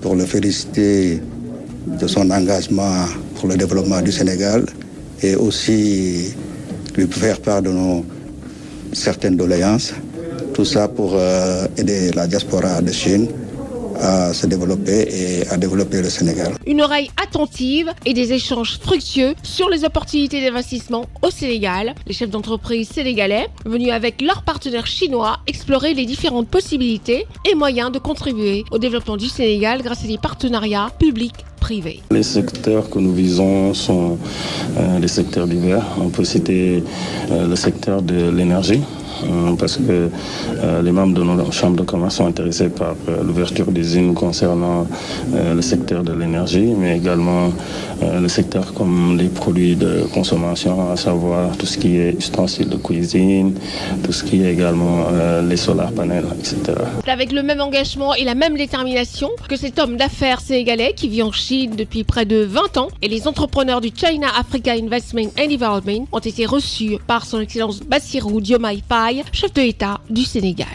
Speaker 3: pour le féliciter de son engagement pour le développement du Sénégal et aussi lui faire part de nos certaines doléances. Tout ça pour aider la diaspora de Chine à se développer et à développer le Sénégal.
Speaker 4: Une oreille attentive et des échanges fructueux sur les opportunités d'investissement au Sénégal. Les chefs d'entreprise sénégalais, venus avec leurs partenaires chinois, explorer les différentes possibilités et moyens de contribuer au développement du Sénégal grâce à des partenariats publics-privés.
Speaker 5: Les secteurs que nous visons sont les secteurs divers. On peut citer le secteur de l'énergie, parce que les membres de nos chambres de commerce sont intéressés par l'ouverture d'usines concernant le secteur de l'énergie, mais également le secteur comme les produits de consommation, à savoir tout ce qui est ustensiles de cuisine, tout ce qui est également les solar panels, etc.
Speaker 4: Avec le même engagement et la même détermination que cet homme d'affaires sénégalais qui vit en Chine depuis près de 20 ans, et les entrepreneurs du China Africa Investment and Development ont été reçus par son Excellence Bassirou Diomaye Faye, chef de l'État du Sénégal.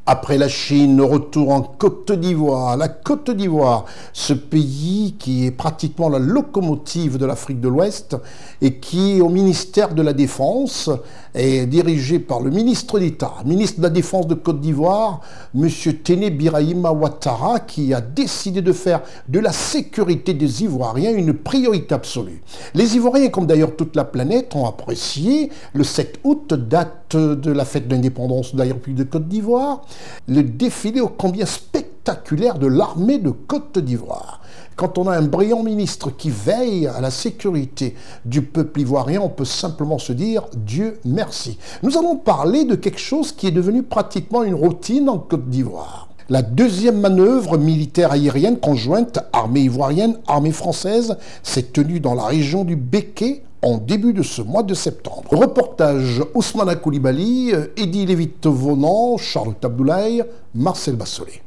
Speaker 2: Après la Chine, retour en Côte d'Ivoire. La Côte d'Ivoire, ce pays qui est pratiquement la locomotive de l'Afrique de l'Ouest et qui, au ministère de la Défense, est dirigé par le ministre d'État, ministre de la Défense de Côte d'Ivoire, M. Téné Birahima Ouattara, qui a décidé de faire de la sécurité des Ivoiriens une priorité absolue. Les Ivoiriens, comme d'ailleurs toute la planète, ont apprécié le 7 août, date de la fête d'indépendance de la République de Côte d'Ivoire, le défilé ô combien spectaculaire de l'armée de Côte d'Ivoire. Quand on a un brillant ministre qui veille à la sécurité du peuple ivoirien, on peut simplement se dire Dieu merci. Nous allons parler de quelque chose qui est devenu pratiquement une routine en Côte d'Ivoire. La deuxième manœuvre militaire aérienne conjointe armée ivoirienne, armée française s'est tenue dans la région du Béké en début de ce mois de septembre. Reportage Ousmane Koulibaly, Eddy Lévite-Vonan, Charles Abdoulaye, Marcel Bassolé.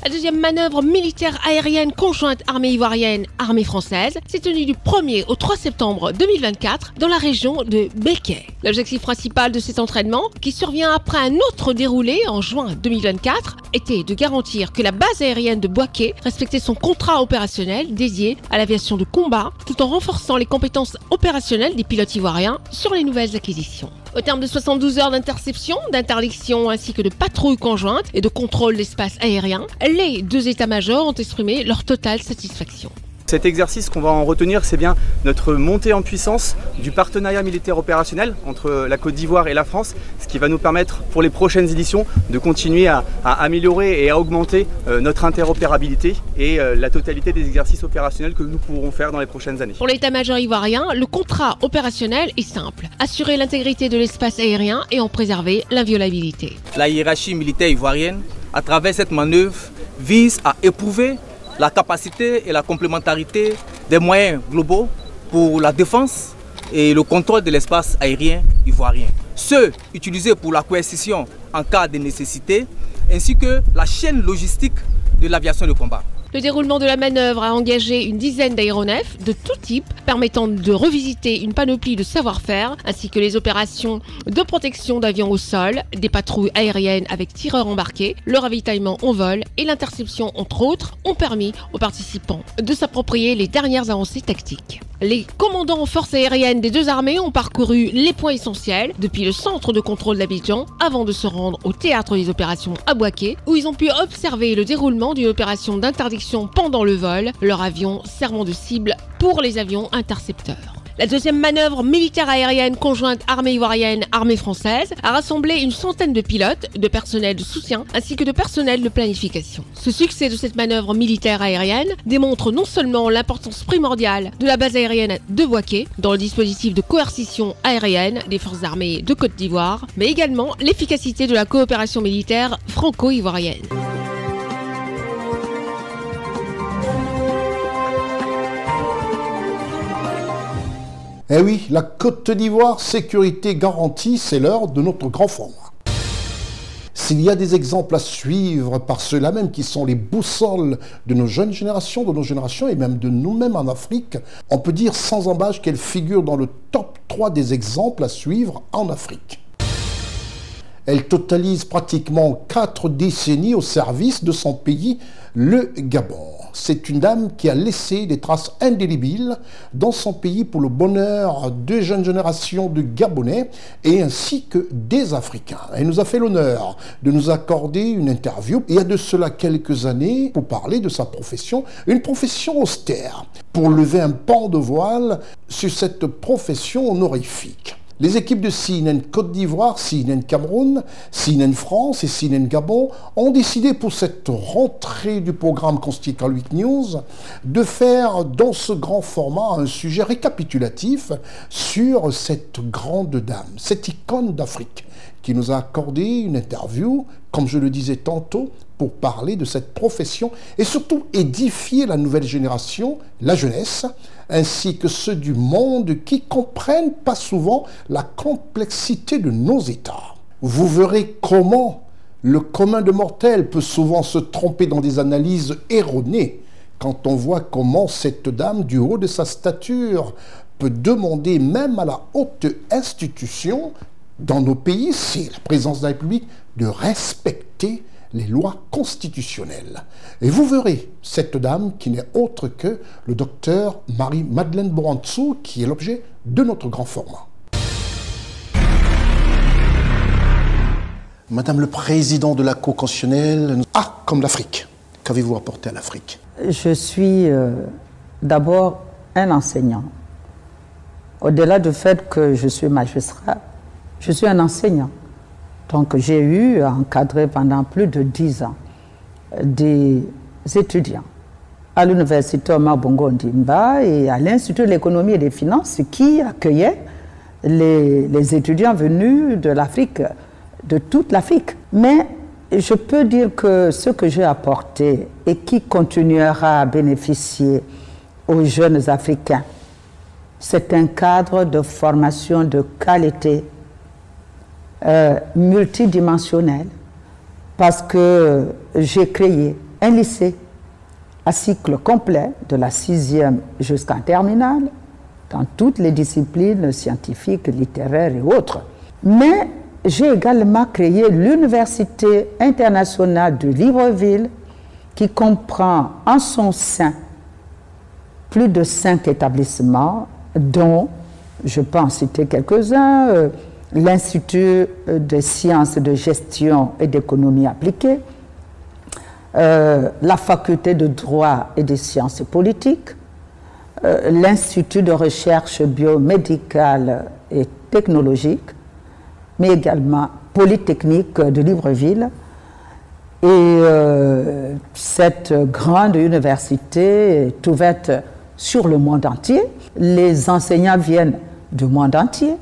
Speaker 4: La deuxième manœuvre militaire aérienne conjointe armée ivoirienne, armée française s'est tenue du 1er au 3 septembre 2024 dans la région de Béké. L'objectif principal de cet entraînement, qui survient après un autre déroulé en juin 2024, était de garantir que la base aérienne de Bouaké respectait son contrat opérationnel dédié à l'aviation de combat, tout en renforçant les compétences opérationnelles des pilotes ivoiriens sur les nouvelles acquisitions. Au terme de 72 heures d'interception, d'interdiction ainsi que de patrouille conjointe et de contrôle d'espace aérien, les deux états-majors ont exprimé leur totale satisfaction.
Speaker 6: Cet exercice, qu'on va en retenir, c'est bien notre montée en puissance du partenariat militaire opérationnel entre la Côte d'Ivoire et la France, ce qui va nous permettre pour les prochaines éditions de continuer à améliorer et à augmenter notre interopérabilité et la totalité des exercices opérationnels que nous pourrons faire dans les prochaines années.
Speaker 4: Pour l'état-major ivoirien, le contrat opérationnel est simple: assurer l'intégrité de l'espace aérien et en préserver l'inviolabilité.
Speaker 9: La hiérarchie militaire ivoirienne, à travers cette manœuvre, vise à éprouver la capacité et la complémentarité des moyens globaux pour la défense et le contrôle de l'espace aérien ivoirien. Ceux utilisés pour la coercition en cas de nécessité, ainsi que la chaîne logistique de l'aviation de combat.
Speaker 4: Le déroulement de la manœuvre a engagé une dizaine d'aéronefs de tout type, permettant de revisiter une panoplie de savoir-faire, ainsi que les opérations de protection d'avions au sol, des patrouilles aériennes avec tireurs embarqués, le ravitaillement en vol et l'interception, entre autres, ont permis aux participants de s'approprier les dernières avancées tactiques. Les commandants en forces aériennes des deux armées ont parcouru les points essentiels depuis le centre de contrôle d'Abidjan avant de se rendre au théâtre des opérations à Bouaké, où ils ont pu observer le déroulement d'une opération d'interdiction pendant le vol, leur avion servant de cible pour les avions intercepteurs. La deuxième manœuvre militaire aérienne conjointe armée ivoirienne, armée française a rassemblé une centaine de pilotes, de personnel de soutien ainsi que de personnel de planification. Ce succès de cette manœuvre militaire aérienne démontre non seulement l'importance primordiale de la base aérienne de Bouaké dans le dispositif de coercition aérienne des forces armées de Côte d'Ivoire, mais également l'efficacité de la coopération militaire franco-ivoirienne.
Speaker 2: Eh oui, la Côte d'Ivoire, sécurité garantie, c'est l'heure de notre grand format. S'il y a des exemples à suivre par ceux-là même qui sont les boussoles de nos jeunes générations, et même de nous-mêmes en Afrique, on peut dire sans embâche qu'elles figurent dans le top 3 des exemples à suivre en Afrique. Elle totalise pratiquement 4 décennies au service de son pays, le Gabon. C'est une dame qui a laissé des traces indélébiles dans son pays pour le bonheur de jeunes générations de Gabonais et ainsi que des Africains. Elle nous a fait l'honneur de nous accorder une interview il y a de cela quelques années pour parler de sa profession, une profession austère, pour lever un pan de voile sur cette profession honorifique. Les équipes de CNN Côte d'Ivoire, CNN Cameroun, CNN France et CNN Gabon ont décidé pour cette rentrée du programme Constitution Week News de faire dans ce grand format un sujet récapitulatif sur cette grande dame, cette icône d'Afrique qui nous a accordé une interview, comme je le disais tantôt, pour parler de cette profession et surtout édifier la nouvelle génération, la jeunesse, ainsi que ceux du monde qui comprennent pas souvent la complexité de nos États. Vous verrez comment le commun de mortels peut souvent se tromper dans des analyses erronées quand on voit comment cette dame, du haut de sa stature, peut demander même à la haute institution, dans nos pays, c'est la présidence de la République, de respecter les lois constitutionnelles. Et vous verrez cette dame qui n'est autre que le docteur Marie-Madeleine Borantzou, qui est l'objet de notre grand format. Madame le Président de la Cour constitutionnelle, comme l'Afrique. Qu'avez-vous apporté à l'Afrique?
Speaker 7: Je suis d'abord un enseignant. Au-delà du fait que je suis magistrat, je suis un enseignant. Donc j'ai eu à encadrer pendant plus de 10 ans des étudiants à l'université Omar Bongo Ondimba et à l'Institut de l'économie et des finances qui accueillait les étudiants venus de l'Afrique, de toute l'Afrique. Mais je peux dire que ce que j'ai apporté et qui continuera à bénéficier aux jeunes Africains, c'est un cadre de formation de qualité multidimensionnel, parce que j'ai créé un lycée à cycle complet de la 6e jusqu'en terminale dans toutes les disciplines scientifiques, littéraires et autres. Mais j'ai également créé l'Université internationale de Libreville qui comprend en son sein plus de 5 établissements dont, je peux en citer quelques-uns, l'Institut de sciences de gestion et d'économie appliquée, la faculté de droit et de sciences politiques, l'Institut de recherche biomédicale et technologique, mais également Polytechnique de Libreville. Et cette grande université est ouverte sur le monde entier. Les enseignants viennent du monde entier.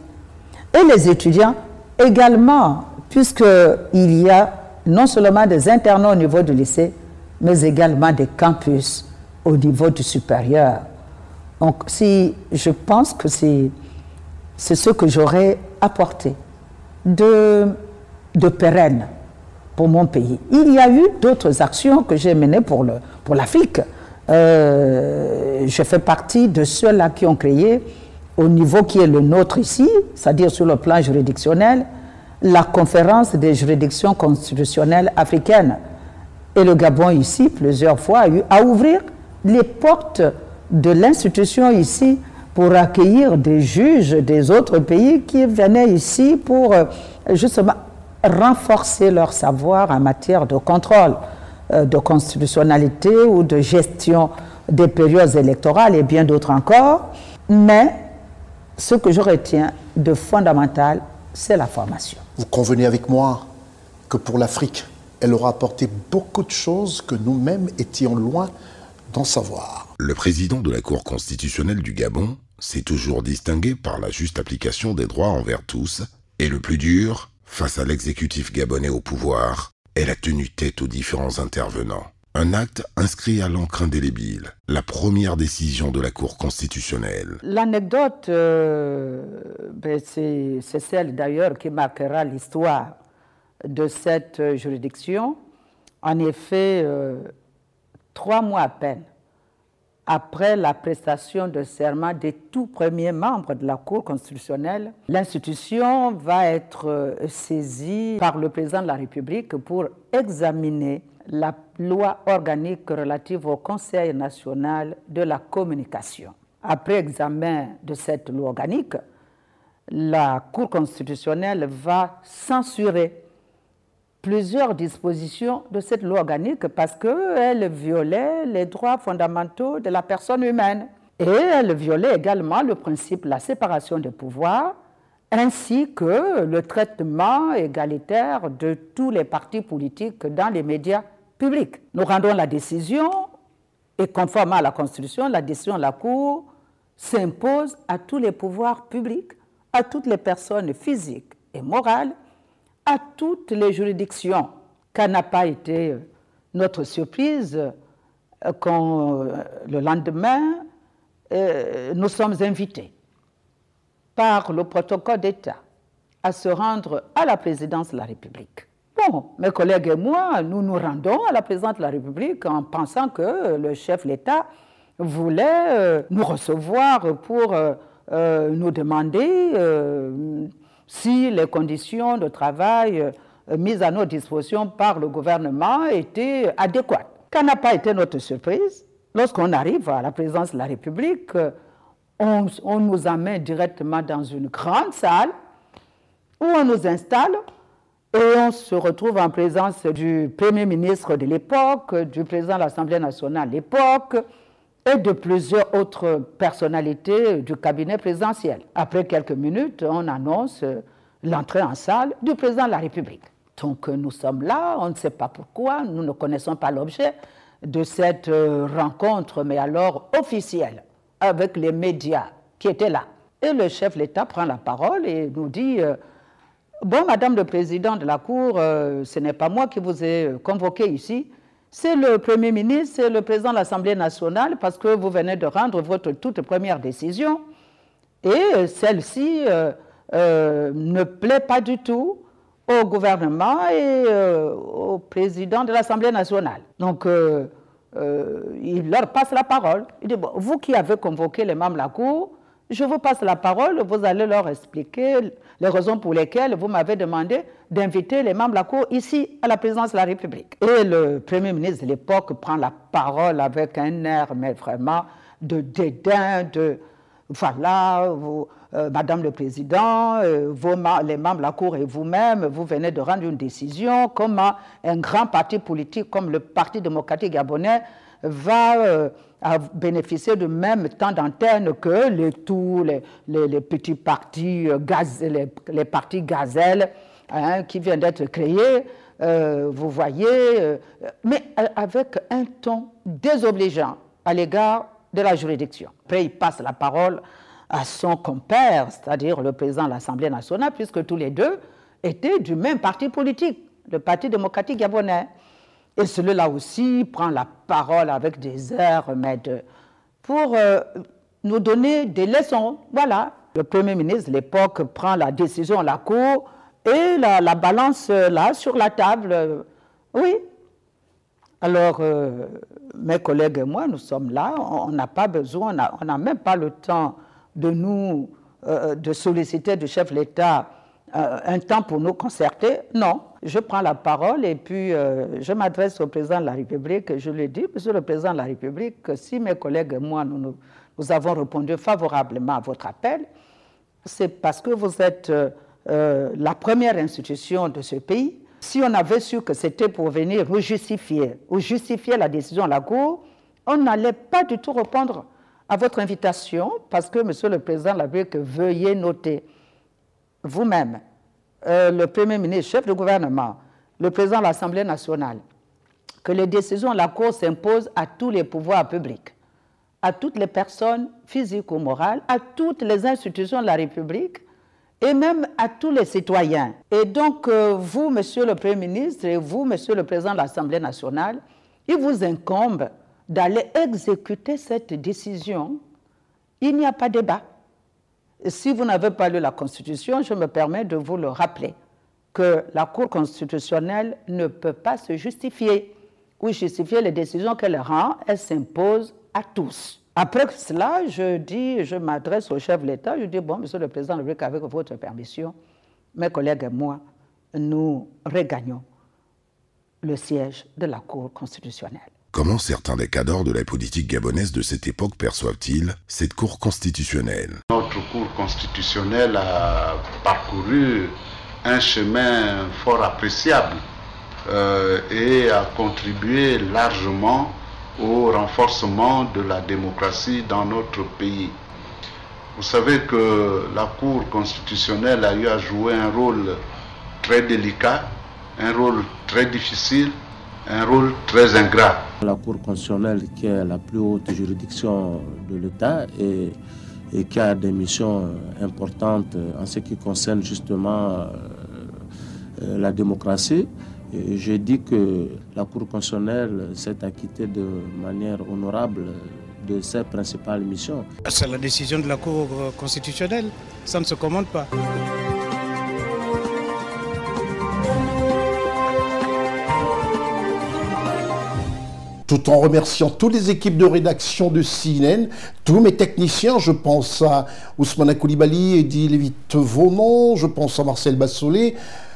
Speaker 7: Et les étudiants également, puisqu'il y a non seulement des internats au niveau du lycée, mais également des campus au niveau du supérieur. Donc, je pense que c'est ce que j'aurais apporté de pérenne pour mon pays. Il y a eu d'autres actions que j'ai menées pour l'Afrique. Je fais partie de ceux-là qui ont créé, au niveau qui est le nôtre ici, c'est-à-dire sur le plan juridictionnel, la conférence des juridictions constitutionnelles africaines. Et le Gabon ici, plusieurs fois, a eu à ouvrir les portes de l'institution ici pour accueillir des juges des autres pays qui venaient ici pour justement renforcer leur savoir en matière de contrôle, de constitutionnalité ou de gestion des périodes électorales et bien d'autres encore. Mais ce que je retiens de fondamental, c'est la formation.
Speaker 2: Vous convenez avec moi que pour l'Afrique, elle aura apporté beaucoup de choses que nous-mêmes étions loin d'en savoir.
Speaker 8: Le président de la Cour constitutionnelle du Gabon s'est toujours distingué par la juste application des droits envers tous, et le plus dur, face à l'exécutif gabonais au pouvoir, elle a tenu tête aux différents intervenants. Un acte inscrit à l'encre indélébile, la première décision de la Cour constitutionnelle.
Speaker 7: L'anecdote, c'est celle d'ailleurs qui marquera l'histoire de cette juridiction. En effet, 3 mois à peine Après la prestation de serment des tout premiers membres de la Cour constitutionnelle, l'institution va être saisie par le président de la République pour examiner la loi organique relative au Conseil national de la communication. Après examen de cette loi organique, la Cour constitutionnelle va censurer plusieurs dispositions de cette loi organique parce qu'elle violait les droits fondamentaux de la personne humaine. Et elle violait également le principe de la séparation des pouvoirs ainsi que le traitement égalitaire de tous les partis politiques dans les médias publics. Nous rendons la décision et conformément à la Constitution, la décision de la Cour s'impose à tous les pouvoirs publics, à toutes les personnes physiques et morales, à toutes les juridictions. Quelle n'a pas été notre surprise quand le lendemain, nous sommes invités par le protocole d'État à se rendre à la présidence de la République. Bon, mes collègues et moi, nous nous rendons à la présidence de la République en pensant que le chef de l'État voulait nous recevoir pour nous demander si les conditions de travail mises à notre disposition par le gouvernement étaient adéquates. Quelle n'a pas été notre surprise? Lorsqu'on arrive à la présidence de la République, on nous amène directement dans une grande salle où on nous installe et on se retrouve en présence du Premier ministre de l'époque, du président de l'Assemblée nationale de l'époque, et de plusieurs autres personnalités du cabinet présidentiel. Après quelques minutes, on annonce l'entrée en salle du président de la République. Donc nous sommes là, on ne sait pas pourquoi, nous ne connaissons pas l'objet de cette rencontre, mais alors officielle, avec les médias qui étaient là. Et le chef de l'État prend la parole et nous dit « Bon, Madame le Président de la Cour, ce n'est pas moi qui vous ai convoqué ici, c'est le Premier ministre, c'est le président de l'Assemblée nationale parce que vous venez de rendre votre toute première décision et celle-ci ne plaît pas du tout au gouvernement et au président de l'Assemblée nationale. » Donc, il leur passe la parole. Il dit, bon, vous qui avez convoqué les membres de la Cour, je vous passe la parole, vous allez leur expliquer les raisons pour lesquelles vous m'avez demandé d'inviter les membres de la Cour ici à la présidence de la République. Et le Premier ministre de l'époque prend la parole avec un air, mais vraiment de dédain, de voilà, vous, Madame le Président, les membres de la Cour et vous-même, vous venez de rendre une décision, comment un grand parti politique comme le Parti démocratique gabonais va bénéficier du même temps d'antenne que tous les petits partis, les partis gazelles qui viennent d'être créés, vous voyez, mais avec un ton désobligeant à l'égard de la juridiction. Après, il passe la parole à son compère, c'est-à-dire le président de l'Assemblée nationale, puisque tous les deux étaient du même parti politique, le Parti démocratique gabonais. Et celui-là aussi prend la parole avec des airs, mais pour nous donner des leçons. Voilà. Le Premier ministre de l'époque prend la décision à la Cour et la balance là sur la table. Oui. Alors, mes collègues et moi, nous sommes là, on n'a pas besoin, on n'a même pas le temps de solliciter du chef de l'État un temps pour nous concerter. Non, je prends la parole et puis je m'adresse au président de la République. Je lui dis, Monsieur le Président de la République, si mes collègues et moi, nous avons répondu favorablement à votre appel, c'est parce que vous êtes la première institution de ce pays. Si on avait su que c'était pour venir vous justifier la décision de la Cour, on n'allait pas du tout répondre à votre invitation parce que, Monsieur le Président de la République, veuillez noter vous-même, le Premier ministre, chef du gouvernement, le Président de l'Assemblée nationale, que les décisions de la Cour s'imposent à tous les pouvoirs publics, à toutes les personnes physiques ou morales, à toutes les institutions de la République, et même à tous les citoyens. Et donc, vous, Monsieur le Premier ministre, et vous, Monsieur le Président de l'Assemblée nationale, il vous incombe d'aller exécuter cette décision. Il n'y a pas de débat. Si vous n'avez pas lu la Constitution, je me permets de vous le rappeler, que la Cour constitutionnelle ne peut pas se justifier ou justifier les décisions qu'elle rend. Elle s'impose à tous. Après cela, je m'adresse au chef de l'État, je dis, bon, monsieur le président de la République, avec votre permission, mes collègues et moi, nous regagnons le siège de la Cour constitutionnelle.
Speaker 8: Comment certains des cadres de la politique gabonaise de cette époque perçoivent-ils cette Cour constitutionnelle?
Speaker 19: Notre Cour constitutionnelle a parcouru un chemin fort appréciable et a contribué largement au renforcement de la démocratie dans notre pays. Vous savez que la Cour constitutionnelle a eu à jouer un rôle très délicat, un rôle très difficile, un rôle très ingrat.
Speaker 10: La Cour constitutionnelle, qui est la plus haute juridiction de l'État et qui a des missions importantes en ce qui concerne justement la démocratie, j'ai dit que la Cour constitutionnelle s'est acquittée de manière honorable de ses principales missions.
Speaker 11: C'est la décision de la Cour constitutionnelle, ça ne se commande pas.
Speaker 2: Tout en remerciant toutes les équipes de rédaction de CNN, tous mes techniciens, je pense à Ousmane Koulibaly, Eddy Lévite-Vaumont, je pense à Marcel Bassolé,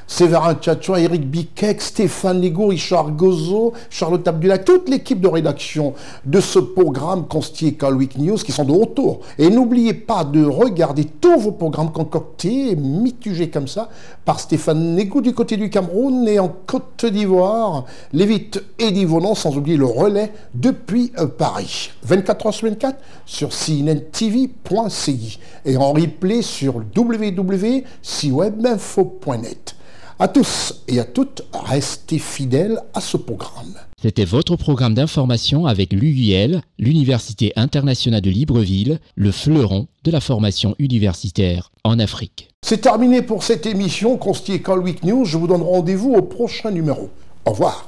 Speaker 2: Séverin Tchatchoua, Eric Biquet, Stéphane Ligo, Richard Gozo, Charlotte Abdullah, toute l'équipe de rédaction de ce programme constitué Kaluik News qui sont de retour. Et n'oubliez pas de regarder tous vos programmes concoctés et mitugés comme ça par Stéphane Ligo du côté du Cameroun et en Côte d'Ivoire, Lévite et Divonon, sans oublier le relais depuis Paris. 24h/24 sur cnntv.ci et en replay sur www.ciwebinfo.net. À tous et à toutes, restez fidèles à ce programme.
Speaker 12: C'était votre programme d'information avec l'UIL, l'Université internationale de Libreville, le fleuron de la formation universitaire en Afrique.
Speaker 2: C'est terminé pour cette émission constituée Kaluik News. Je vous donne rendez-vous au prochain numéro. Au revoir.